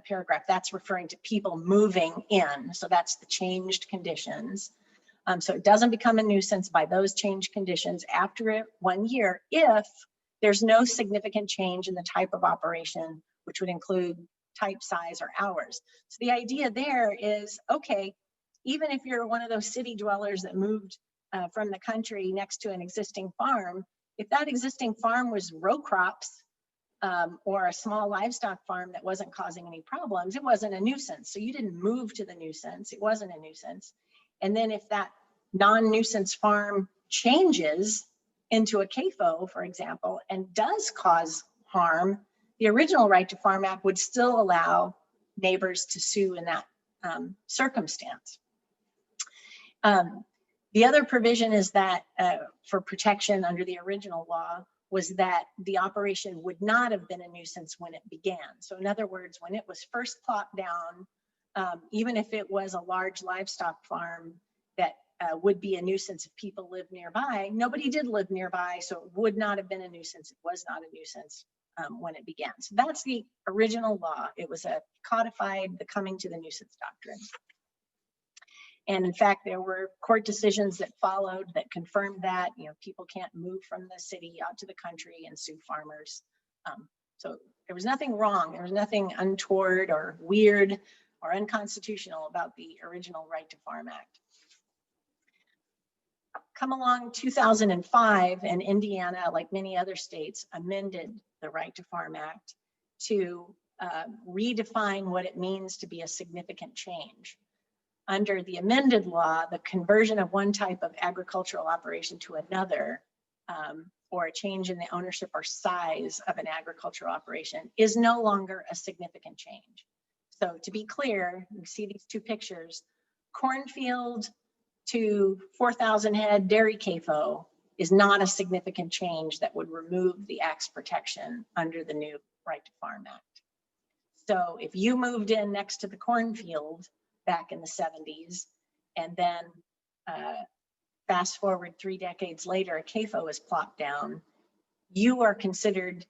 paragraph. That's referring to people moving in. So that's the changed conditions. So it doesn't become a nuisance by those changed conditions after 1 year if there's no significant change in the type of operation, which would include type, size, or hours. So the idea there is, okay, even if you're one of those city dwellers that moved from the country next to an existing farm, if that existing farm was row crops or a small livestock farm that wasn't causing any problems, it wasn't a nuisance. So you didn't move to the nuisance, it wasn't a nuisance. And then if that non-nuisance farm changes into a CAFO, for example, and does cause harm, the original Right to Farm Act would still allow neighbors to sue in that circumstance. The other provision is that for protection under the original law was that the operation would not have been a nuisance when it began. So in other words, when it was first plopped down, even if it was a large livestock farm that would be a nuisance if people lived nearby, nobody did live nearby, so it would not have been a nuisance. It was not a nuisance when it began. So that's the original law. It was a codified, the coming to the nuisance doctrine. And in fact, there were court decisions that followed that confirmed that, you know, people can't move from the city out to the country and sue farmers. So there was nothing wrong. There was nothing untoward or weird or unconstitutional about the original Right to Farm Act. Come along 2005, and Indiana, like many other states, amended the Right to Farm Act to redefine what it means to be a significant change. Under the amended law, the conversion of one type of agricultural operation to another, or a change in the ownership or size of an agricultural operation, is no longer a significant change. So to be clear, you see these two pictures, cornfield to 4,000 head dairy CAFO is not a significant change that would remove the Act's protection under the new Right to Farm Act. So if you moved in next to the cornfield back in the 70s, and then fast forward 3 decades later, a CAFO is plopped down, you are considered,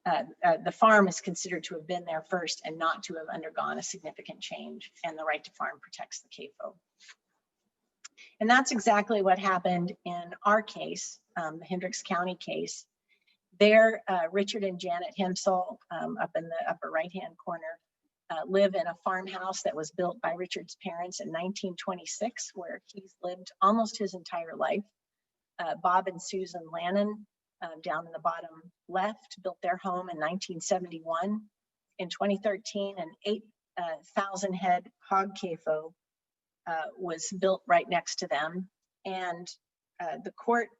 the farm is considered to have been there first and not to have undergone a significant change, and the Right to Farm protects the CAFO. And that's exactly what happened in our case, the Hendricks County case. There, Richard and Janet Hensel, up in the upper right-hand corner, live in a farmhouse that was built by Richard's parents in 1926, where he's lived almost his entire life. Bob and Susan Lannon, down in the bottom left, built their home in 1971. In 2013, an 8,000 head hog CAFO was built right next to them. And the court,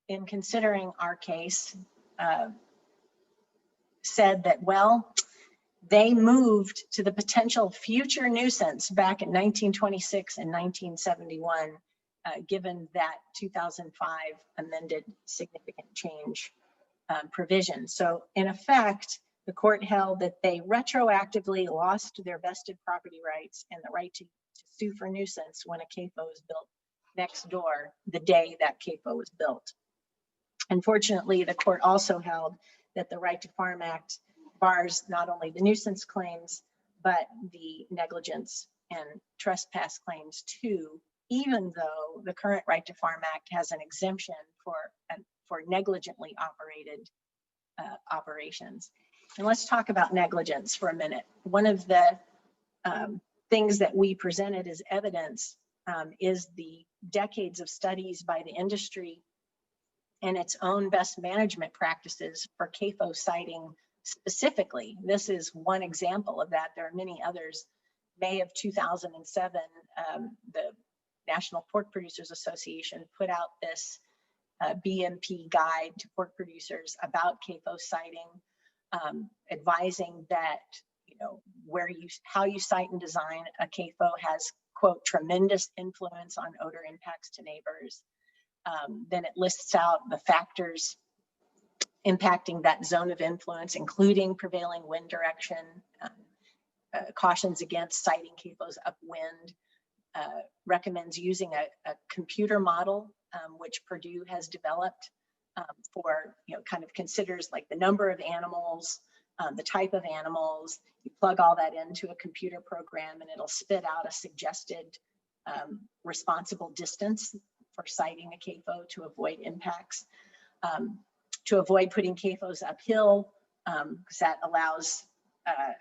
in considering our case, said that, well, they moved to the potential future nuisance back in 1926 and 1971, given that 2005 amended significant change provision. So in effect, the court held that they retroactively lost their vested property rights and the right to sue for nuisance when a CAFO was built next door the day that CAFO was built. Unfortunately, the court also held that the Right to Farm Act bars not only the nuisance claims, but the negligence and trespass claims too, even though the current Right to Farm Act has an exemption for negligently operated operations. And let's talk about negligence for a minute. One of the things that we presented as evidence is the decades of studies by the industry and its own best management practices for CAFO siting specifically. This is one example of that. There are many others. May of 2007, the National Pork Producers Association put out this BMP guide to pork producers about CAFO siting, advising that, you know, how you site and design a CAFO has, quote, tremendous influence on odor impacts to neighbors. Then it lists out the factors impacting that zone of influence, including prevailing wind direction, cautions against siting CAFOs upwind, recommends using a computer model, which Purdue has developed for, you know, kind of considers like the number of animals, the type of animals. You plug all that into a computer program and it'll spit out a suggested responsible distance for siting a CAFO to avoid impacts, to avoid putting CAFOs uphill, because that allows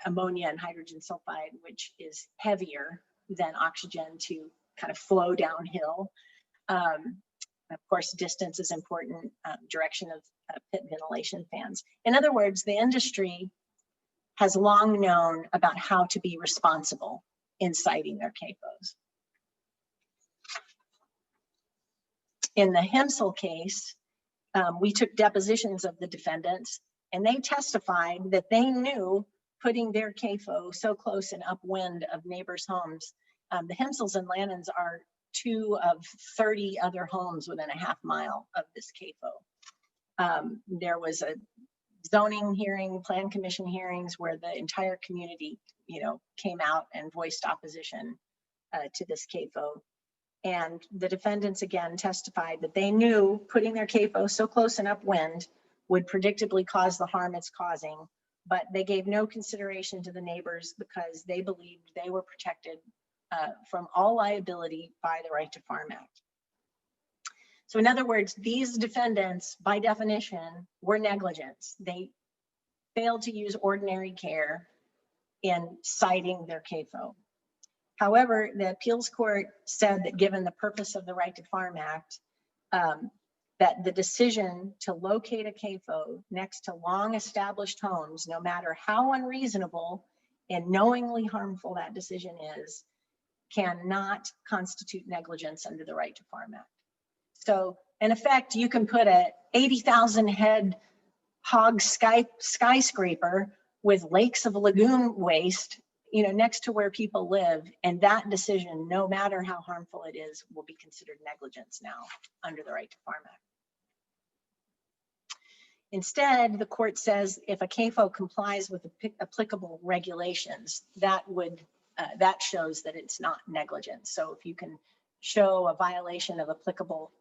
ammonia and hydrogen sulfide, which is heavier than oxygen, to kind of flow downhill. Of course, distance is important, direction of pit ventilation fans. In other words, the industry has long known about how to be responsible in siting their CAFOs. In the Hensel case, we took depositions of the defendants, and they testified that they knew putting their CAFO so close and upwind of neighbors' homes. The Hensels and Lannons are 2 of 30 other homes within a half mile of this CAFO. There was a zoning hearing, plan commission hearings where the entire community, you know, came out and voiced opposition to this CAFO. And the defendants again testified that they knew putting their CAFO so close and upwind would predictably cause the harm it's causing, but they gave no consideration to the neighbors because they believed they were protected from all liability by the Right to Farm Act. So in other words, these defendants, by definition, were negligent. They failed to use ordinary care in citing their CAFO. However, the appeals court said that given the purpose of the Right to Farm Act, that the decision to locate a CAFO next to long established homes, no matter how unreasonable and knowingly harmful that decision is, cannot constitute negligence under the Right to Farm Act. So in effect, you can put a 80,000 head hog skyscraper with lakes of lagoon waste, next to where people live, and that decision, no matter how harmful it is, will be considered negligence now under the Right to Farm Act. Instead, the court says if a CAFO complies with applicable regulations, that shows that it's not negligence. So if you can show a violation of applicable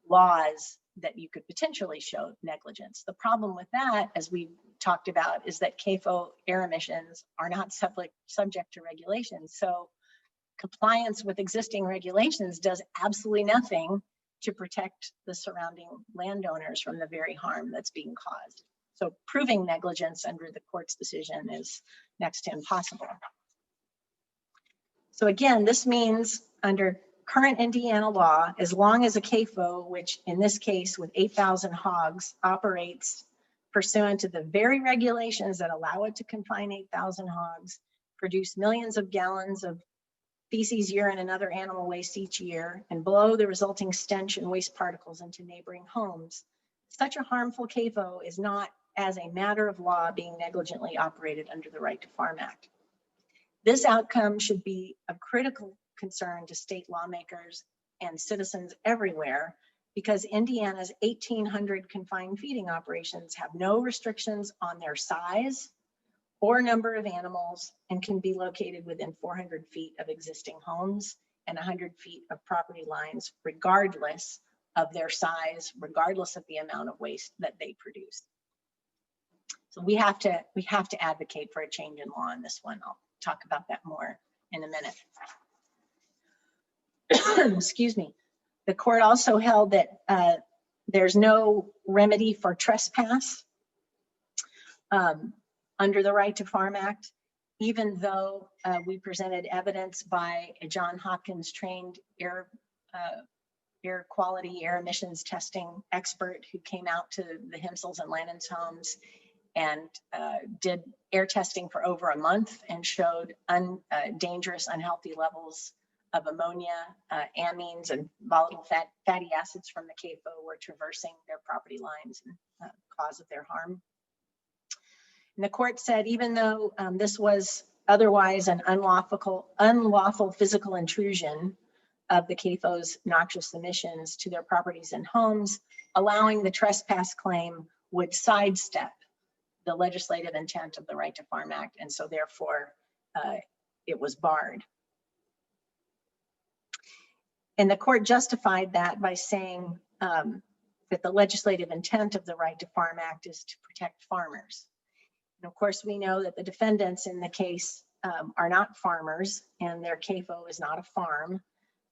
laws, that you could potentially show negligence. The problem with that, as we talked about, is that CAFO air emissions are not subject to regulations. So compliance with existing regulations does absolutely nothing to protect the surrounding landowners from the very harm that's being caused. So proving negligence under the court's decision is next to impossible. So again, this means under current Indiana law, as long as a CAFO, which in this case with 8,000 hogs, operates pursuant to the very regulations that allow it to confine 8,000 hogs, produce millions of gallons of feces, urine, and other animal waste each year, and blow the resulting stench and waste particles into neighboring homes, such a harmful CAFO is not, as a matter of law, being negligently operated under the Right to Farm Act. This outcome should be of critical concern to state lawmakers and citizens everywhere, because Indiana's 1,800 confined feeding operations have no restrictions on their size or number of animals and can be located within 400 feet of existing homes and 100 feet of property lines, regardless of their size, regardless of the amount of waste that they produce. So we have to advocate for a change in law on this one. I'll talk about that more in a minute. Excuse me. The court also held that there's no remedy for trespass under the Right to Farm Act, even though we presented evidence by a Johns Hopkins trained air quality, air emissions testing expert who came out to the Hensels and Lannon's homes and did air testing for over a month and showed dangerous, unhealthy levels of ammonia, amines, and volatile fatty acids from the CAFO were traversing their property lines and cause of their harm. And the court said, even though this was otherwise an unlawful physical intrusion of the CAFO's noxious emissions to their properties and homes, allowing the trespass claim would sidestep the legislative intent of the Right to Farm Act, and so therefore it was barred. And the court justified that by saying that the legislative intent of the Right to Farm Act is to protect farmers. And of course, we know that the defendants in the case are not farmers, and their CAFO is not a farm.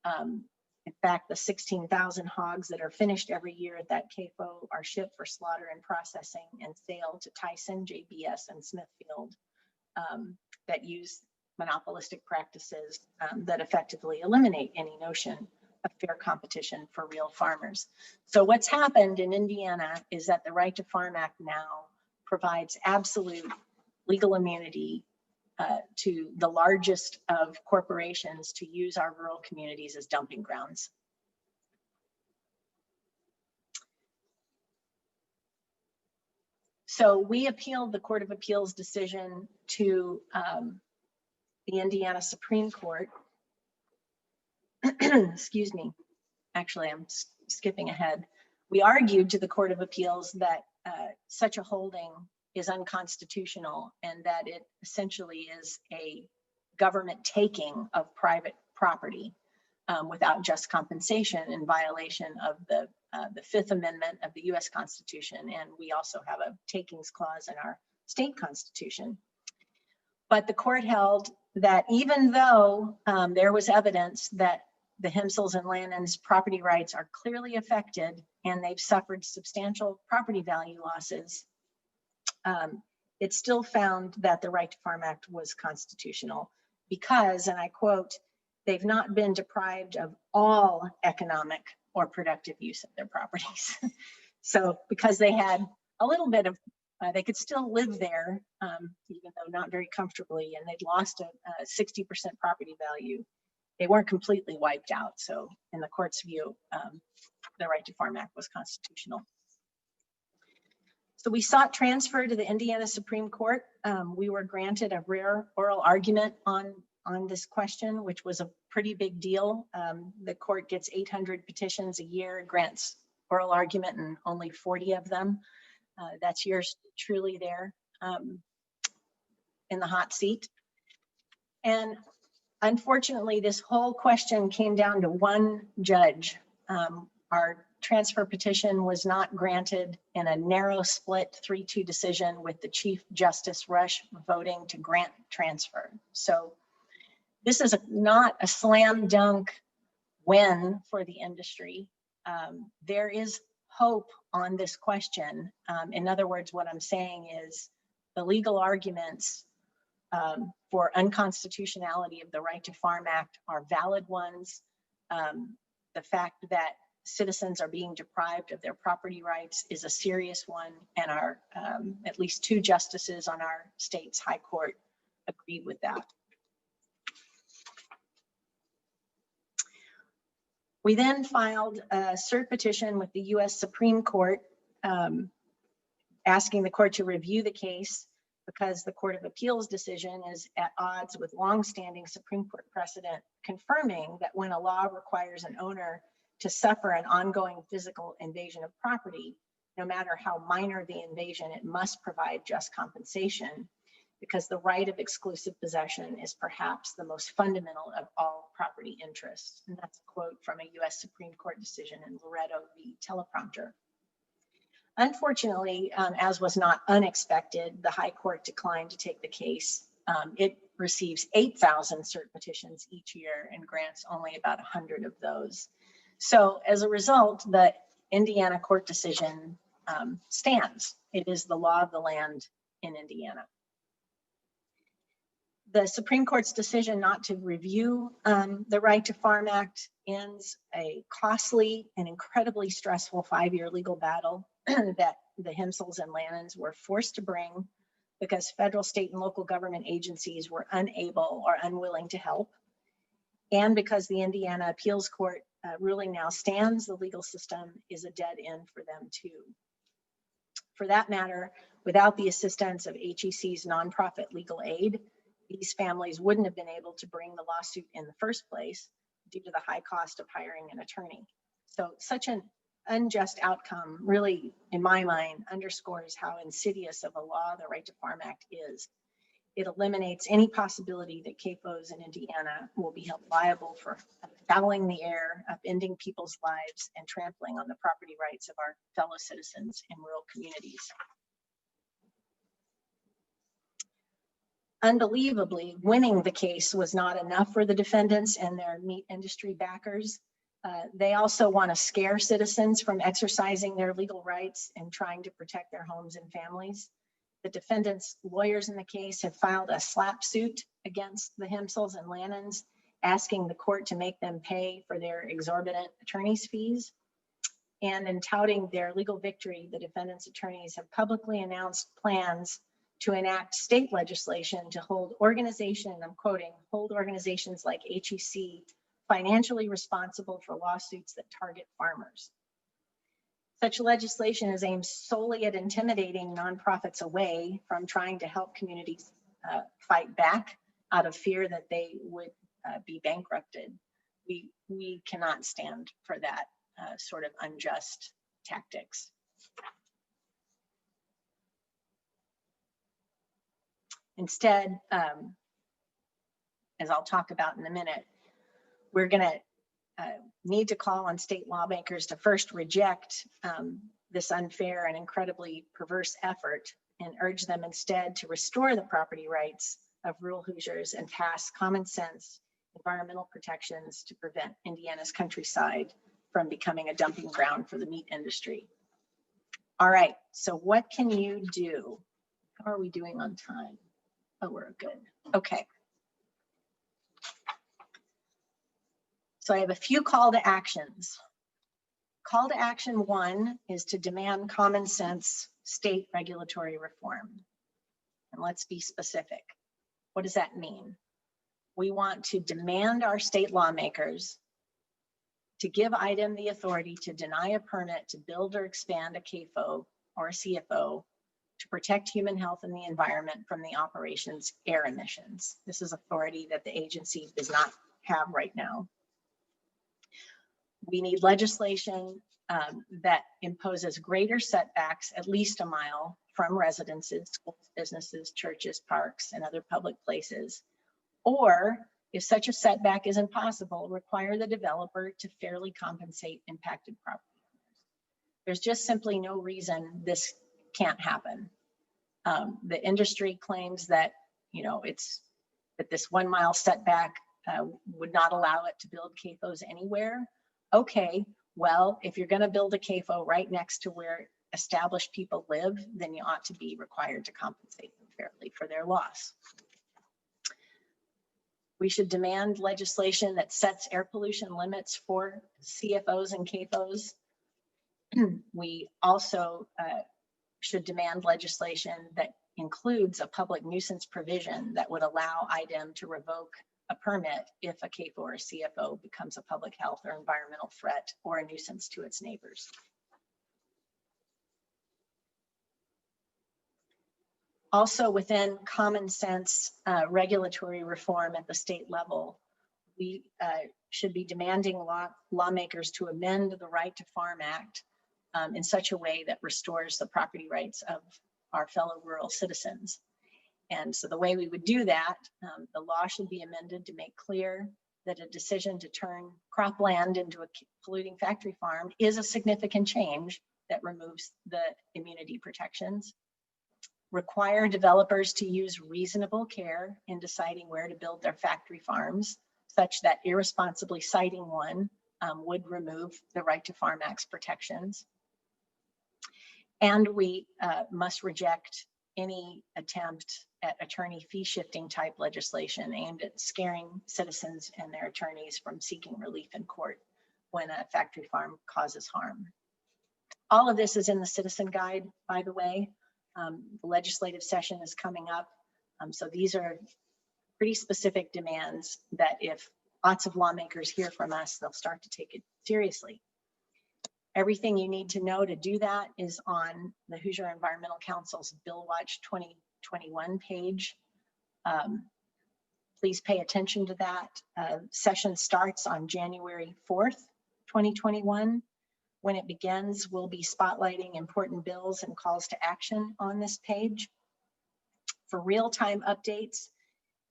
In fact, the 16,000 hogs that are finished every year at that CAFO are shipped for slaughter and processing and sale to Tyson, JBS, and Smithfield that use monopolistic practices that effectively eliminate any notion of fair competition for real farmers. So what's happened in Indiana is that the Right to Farm Act now provides absolute legal immunity to the largest of corporations to use our rural communities as dumping grounds. So we appealed the Court of Appeals decision to the Indiana Supreme Court. Excuse me. Actually, I'm skipping ahead. We argued to the Court of Appeals that such a holding is unconstitutional and that it essentially is a government taking of private property without just compensation in violation of the Fifth Amendment of the US Constitution. And we also have a takings clause in our state constitution. But the court held that even though there was evidence that the Hensels and Lannons property rights are clearly affected and they've suffered substantial property value losses, it still found that the Right to Farm Act was constitutional because, and I quote, they've not been deprived of all economic or productive use of their properties. So because they had a little bit of, they could still live there, even though not very comfortably, and they'd lost a 60% property value. They weren't completely wiped out. So in the court's view, the Right to Farm Act was constitutional. So we sought transfer to the Indiana Supreme Court. We were granted a rare oral argument on this question, which was a pretty big deal. The court gets 800 petitions a year, grants oral argument, and only 40 of them. That's yours truly there in the hot seat. And unfortunately, this whole question came down to one judge. Our transfer petition was not granted in a narrow split 3-2 decision with the Chief Justice Rush voting to grant transfer. So this is not a slam dunk win for the industry. There is hope on this question. In other words, what I'm saying is the legal arguments for unconstitutionality of the Right to Farm Act are valid ones. The fact that citizens are being deprived of their property rights is a serious one, and our at least 2 justices on our state's high court agreed with that. We then filed a cert petition with the US Supreme Court asking the court to review the case because the Court of Appeals decision is at odds with longstanding Supreme Court precedent confirming that when a law requires an owner to suffer an ongoing physical invasion of property, no matter how minor the invasion, it must provide just compensation because the right of exclusive possession is perhaps the most fundamental of all property interests. And that's a quote from a US Supreme Court decision in Loretto v. Teleprompter. Unfortunately, as was not unexpected, the High Court declined to take the case. It receives 8,000 cert petitions each year and grants only about 100 of those. So as a result, the Indiana court decision stands. It is the law of the land in Indiana. The Supreme Court's decision not to review the Right to Farm Act ends a costly and incredibly stressful 5-year legal battle that the Hensels and Lannons were forced to bring because federal, state, and local government agencies were unable or unwilling to help, and because the Indiana Appeals Court ruling now stands, the legal system is a dead end for them too. For that matter, without the assistance of HEC's nonprofit legal aid, these families wouldn't have been able to bring the lawsuit in the first place due to the high cost of hiring an attorney. So such an unjust outcome really, in my mind, underscores how insidious of a law the Right to Farm Act is. It eliminates any possibility that CAFOs in Indiana will be held liable for fouling the air, upending people's lives, and trampling on the property rights of our fellow citizens in rural communities. Unbelievably, winning the case was not enough for the defendants and their meat industry backers. They also want to scare citizens from exercising their legal rights and trying to protect their homes and families. The defendants' lawyers in the case have filed a slap suit against the Hensels and Lannons, asking the court to make them pay for their exorbitant attorney's fees. And in touting their legal victory, the defendants' attorneys have publicly announced plans to enact state legislation to hold organizations, I'm quoting, hold organizations like HEC financially responsible for lawsuits that target farmers. Such legislation is aimed solely at intimidating nonprofits away from trying to help communities fight back out of fear that they would be bankrupted. We cannot stand for that sort of unjust tactics. Instead, as I'll talk about in a minute, we're going to need to call on state lawmakers to first reject this unfair and incredibly perverse effort and urge them instead to restore the property rights of rural Hoosiers and pass common sense environmental protections to prevent Indiana's countryside from becoming a dumping ground for the meat industry. All right, so what can you do? How are we doing on time? Oh, we're good. Okay. So I have a few call to actions. Call to action 1 is to demand common sense state regulatory reform. And let's be specific. What does that mean? We want to demand our state lawmakers to give IDEM the authority to deny a permit to build or expand a CAFO or a CFO to protect human health and the environment from the operation's air emissions. This is authority that the agency does not have right now. We need legislation that imposes greater setbacks, at least a mile, from residences, schools, businesses, churches, parks, and other public places. Or, if such a setback isn't possible, require the developer to fairly compensate impacted property owners. There's just simply no reason this can't happen. The industry claims that, you know, that this 1 mile setback would not allow it to build CAFOs anywhere. Okay, well, if you're going to build a CAFO right next to where established people live, then you ought to be required to compensate them fairly for their loss. We should demand legislation that sets air pollution limits for CFOs and CAFOs. We also should demand legislation that includes a public nuisance provision that would allow IDEM to revoke a permit if a CAFO or a CFO becomes a public health or environmental threat or a nuisance to its neighbors. Also, within common sense regulatory reform at the state level, we should be demanding lawmakers to amend the Right to Farm Act in such a way that restores the property rights of our fellow rural citizens. And so the way we would do that, the law should be amended to make clear that a decision to turn cropland into a polluting factory farm is a significant change that removes the immunity protections. Require developers to use reasonable care in deciding where to build their factory farms, such that irresponsibly siting one would remove the Right to Farm Act's protections. And we must reject any attempt at attorney fee shifting type legislation aimed at scaring citizens and their attorneys from seeking relief in court when a factory farm causes harm. All of this is in the citizen guide, by the way. The legislative session is coming up. So these are pretty specific demands that if lots of lawmakers hear from us, they'll start to take it seriously. Everything you need to know to do that is on the Hoosier Environmental Council's Bill Watch 2021 page. Please pay attention to that. Session starts on January 4th, 2021. When it begins, we'll be spotlighting important bills and calls to action on this page. For real-time updates,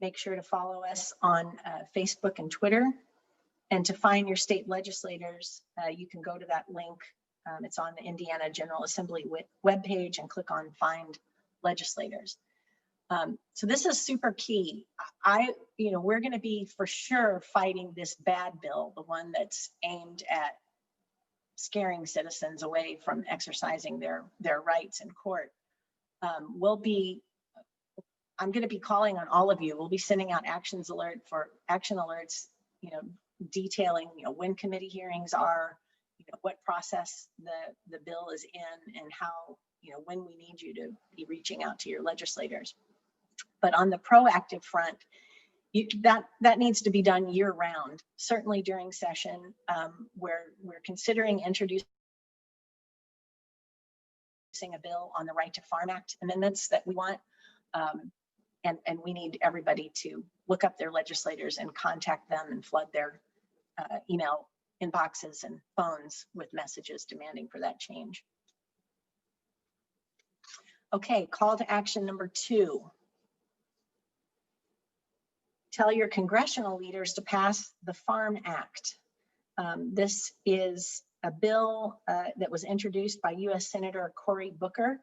make sure to follow us on Facebook and Twitter. And to find your state legislators, you can go to that link. It's on the Indiana General Assembly webpage and click on Find Legislators. So this is super key. We're going to be for sure fighting this bad bill, the one that's aimed at scaring citizens away from exercising their rights in court. I'm going to be calling on all of you. We'll be sending out action alerts, detailing, when committee hearings are, what process the bill is in, and how, when we need you to be reaching out to your legislators. But on the proactive front, that needs to be done year round. Certainly during session, where we're considering introducing a bill on the Right to Farm Act amendments that we want. And we need everybody to look up their legislators and contact them and flood their email inboxes and phones with messages demanding for that change. Okay, call to action number 2. Tell your congressional leaders to pass the Farm Act. This is a bill that was introduced by U.S. Senator Cory Booker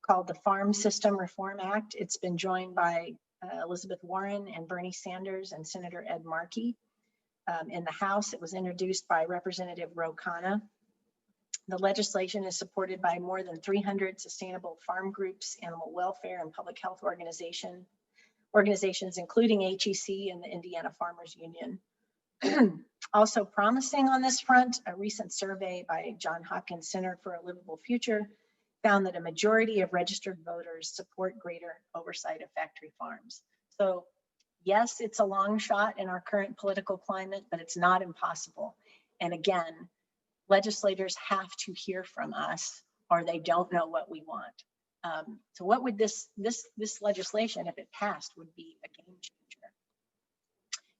called the Farm System Reform Act. It's been joined by Elizabeth Warren and Bernie Sanders and Senator Ed Markey. In the House, it was introduced by Representative Ro Khanna. The legislation is supported by more than 300 sustainable farm groups, animal welfare, and public health organizations, including HEC and the Indiana Farmers Union. Also promising on this front, a recent survey by Johns Hopkins Center for a Livable Future found that a majority of registered voters support greater oversight of factory farms. So yes, it's a long shot in our current political climate, but it's not impossible. And again, legislators have to hear from us or they don't know what we want. So what would this legislation, if it passed, would be a game changer.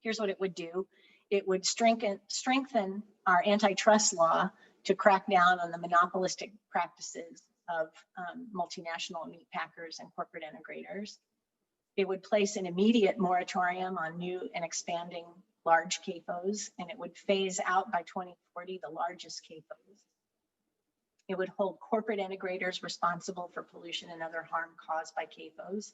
Here's what it would do. It would strengthen our antitrust law to crack down on the monopolistic practices of multinational meat packers and corporate integrators. It would place an immediate moratorium on new and expanding large CAFOs, and it would phase out by 2040 the largest CAFOs. It would hold corporate integrators responsible for pollution and other harm caused by CAFOs,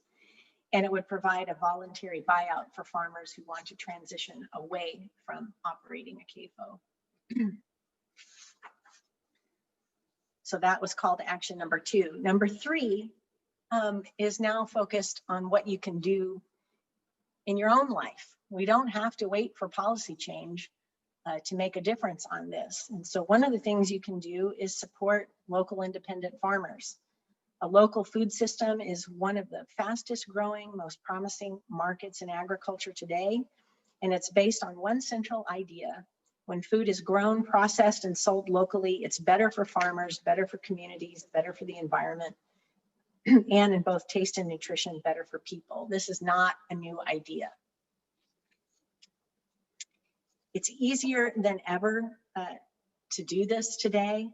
and it would provide a voluntary buyout for farmers who want to transition away from operating a CAFO. So that was call to action number 2. Number 3 is now focused on what you can do in your own life. We don't have to wait for policy change to make a difference on this. And so one of the things you can do is support local independent farmers. A local food system is one of the fastest growing, most promising markets in agriculture today. And it's based on one central idea. When food is grown, processed, and sold locally, it's better for farmers, better for communities, better for the environment, and in both taste and nutrition, better for people. This is not a new idea. It's easier than ever to do this today.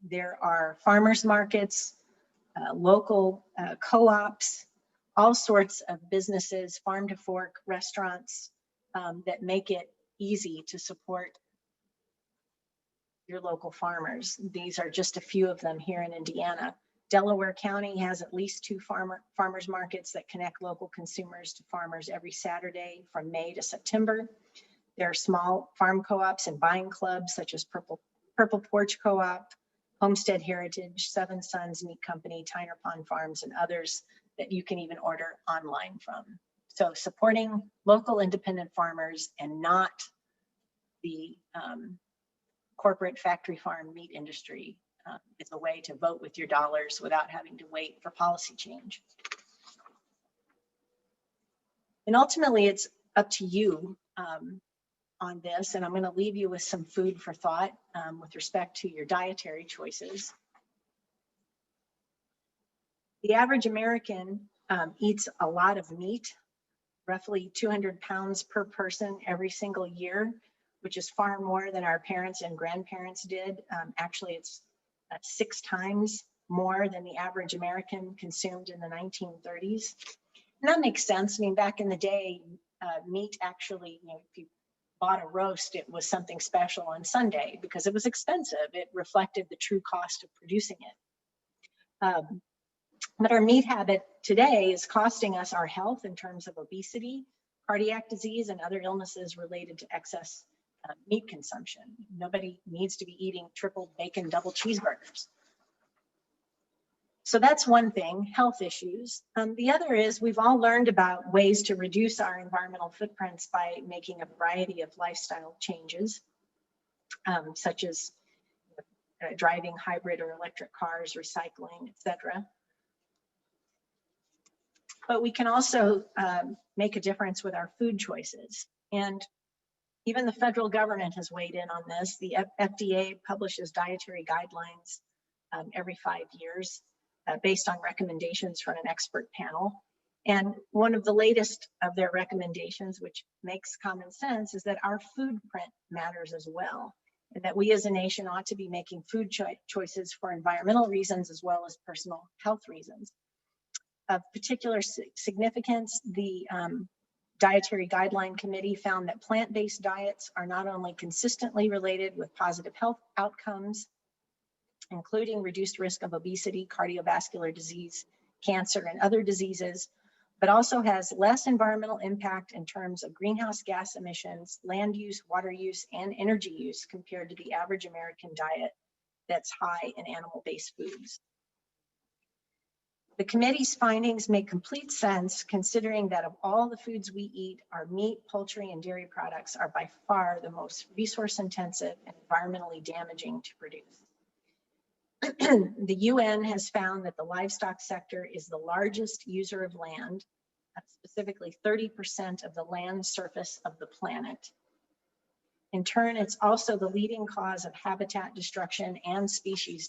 There are farmers markets, local co-ops, all sorts of businesses, farm to fork restaurants that make it easy to support your local farmers. These are just a few of them here in Indiana. Delaware County has at least 2 farmers markets that connect local consumers to farmers every Saturday from May to September. There are small farm co-ops and buying clubs such as Purple Porch Co-op, Homestead Heritage, Seven Sons Meat Company, Tyner Pond Farms, and others that you can even order online from. So supporting local independent farmers and not the corporate factory farm meat industry is a way to vote with your dollars without having to wait for policy change. And ultimately, it's up to you on this, and I'm going to leave you with some food for thought with respect to your dietary choices. The average American eats a lot of meat, roughly 200 pounds per person every single year, which is far more than our parents and grandparents did. Actually, it's 6 times more than the average American consumed in the 1930s. And that makes sense. I mean, back in the day, meat actually, if you bought a roast, it was something special on Sunday because it was expensive. It reflected the true cost of producing it. But our meat habit today is costing us our health in terms of obesity, cardiac disease, and other illnesses related to excess meat consumption. Nobody needs to be eating triple bacon, double cheeseburgers. So that's one thing, health issues. The other is we've all learned about ways to reduce our environmental footprints by making a variety of lifestyle changes, such as driving hybrid or electric cars, recycling, etc. But we can also make a difference with our food choices. And even the federal government has weighed in on this. The FDA publishes dietary guidelines every 5 years based on recommendations from an expert panel. And one of the latest of their recommendations, which makes common sense, is that our food print matters as well, and that we as a nation ought to be making food choices for environmental reasons as well as personal health reasons. Of particular significance, the Dietary Guideline Committee found that plant-based diets are not only consistently related with positive health outcomes, including reduced risk of obesity, cardiovascular disease, cancer, and other diseases, but also has less environmental impact in terms of greenhouse gas emissions, land use, water use, and energy use compared to the average American diet that's high in animal-based foods. The committee's findings make complete sense considering that of all the foods we eat, our meat, poultry, and dairy products are by far the most resource intensive and environmentally damaging to produce. The UN has found that the livestock sector is the largest user of land, specifically 30% of the land surface of the planet. In turn, it's also the leading cause of habitat destruction and species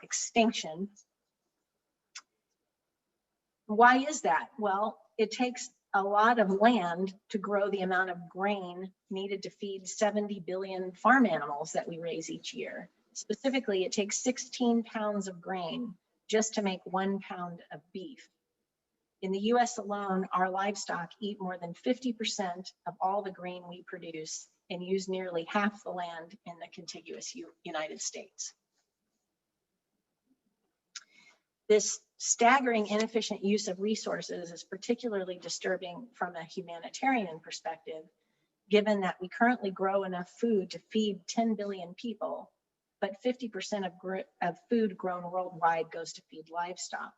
extinction. Why is that? Well, it takes a lot of land to grow the amount of grain needed to feed 70 billion farm animals that we raise each year. Specifically, it takes 16 pounds of grain just to make 1 pound of beef. In the US alone, our livestock eat more than 50% of all the grain we produce and use nearly half the land in the contiguous United States. This staggering inefficient use of resources is particularly disturbing from a humanitarian perspective, given that we currently grow enough food to feed 10 billion people, but 50% of food grown worldwide goes to feed livestock.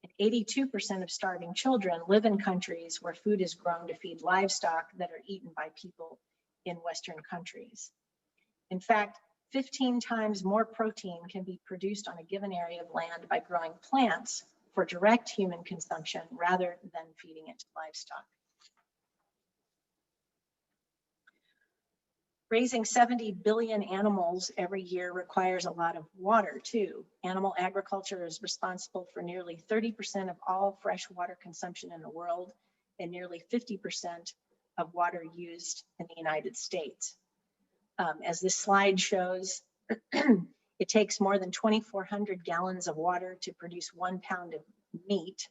And 82% of starving children live in countries where food is grown to feed livestock that are eaten by people in Western countries. In fact, 15 times more protein can be produced on a given area of land by growing plants for direct human consumption rather than feeding it to livestock. Raising 70 billion animals every year requires a lot of water too. Animal agriculture is responsible for nearly 30% of all freshwater consumption in the world and nearly 50% of water used in the United States. As this slide shows, it takes more than 2,400 gallons of water to produce 1 pound of meat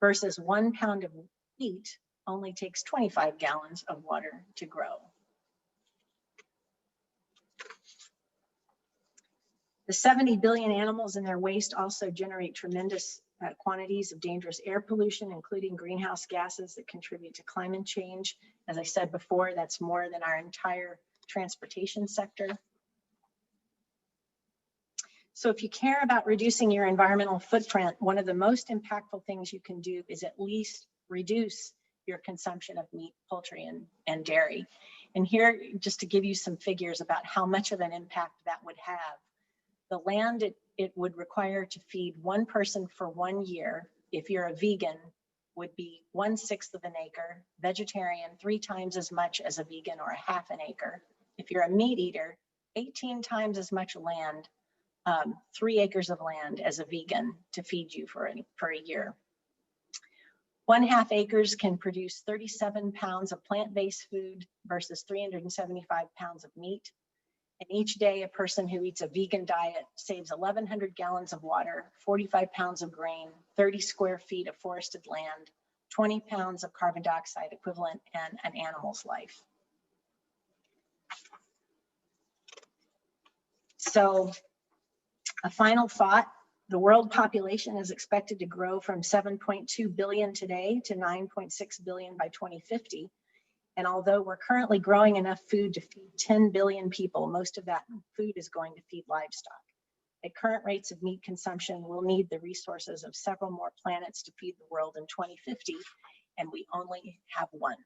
versus 1 pound of wheat only takes 25 gallons of water to grow. The 70 billion animals and their waste also generate tremendous quantities of dangerous air pollution, including greenhouse gases that contribute to climate change. As I said before, that's more than our entire transportation sector. So if you care about reducing your environmental footprint, one of the most impactful things you can do is at least reduce your consumption of meat, poultry, and dairy. And here, just to give you some figures about how much of an impact that would have. The land it would require to feed one person for 1 year, if you're a vegan, would be 1/6 of an acre, vegetarian 3 times as much as a vegan or a half an acre. If you're a meat eater, 18 times as much land, 3 acres of land as a vegan to feed you for a year. 1/2 acres can produce 37 pounds of plant-based food versus 375 pounds of meat. And each day, a person who eats a vegan diet saves 1,100 gallons of water, 45 pounds of grain, 30 square feet of forested land, 20 pounds of carbon dioxide equivalent, and an animal's life. So, a final thought, the world population is expected to grow from 7.2 billion today to 9.6 billion by 2050. And although we're currently growing enough food to feed 10 billion people, most of that food is going to feed livestock. At current rates of meat consumption, we'll need the resources of several more planets to feed the world in 2050, and we only have one.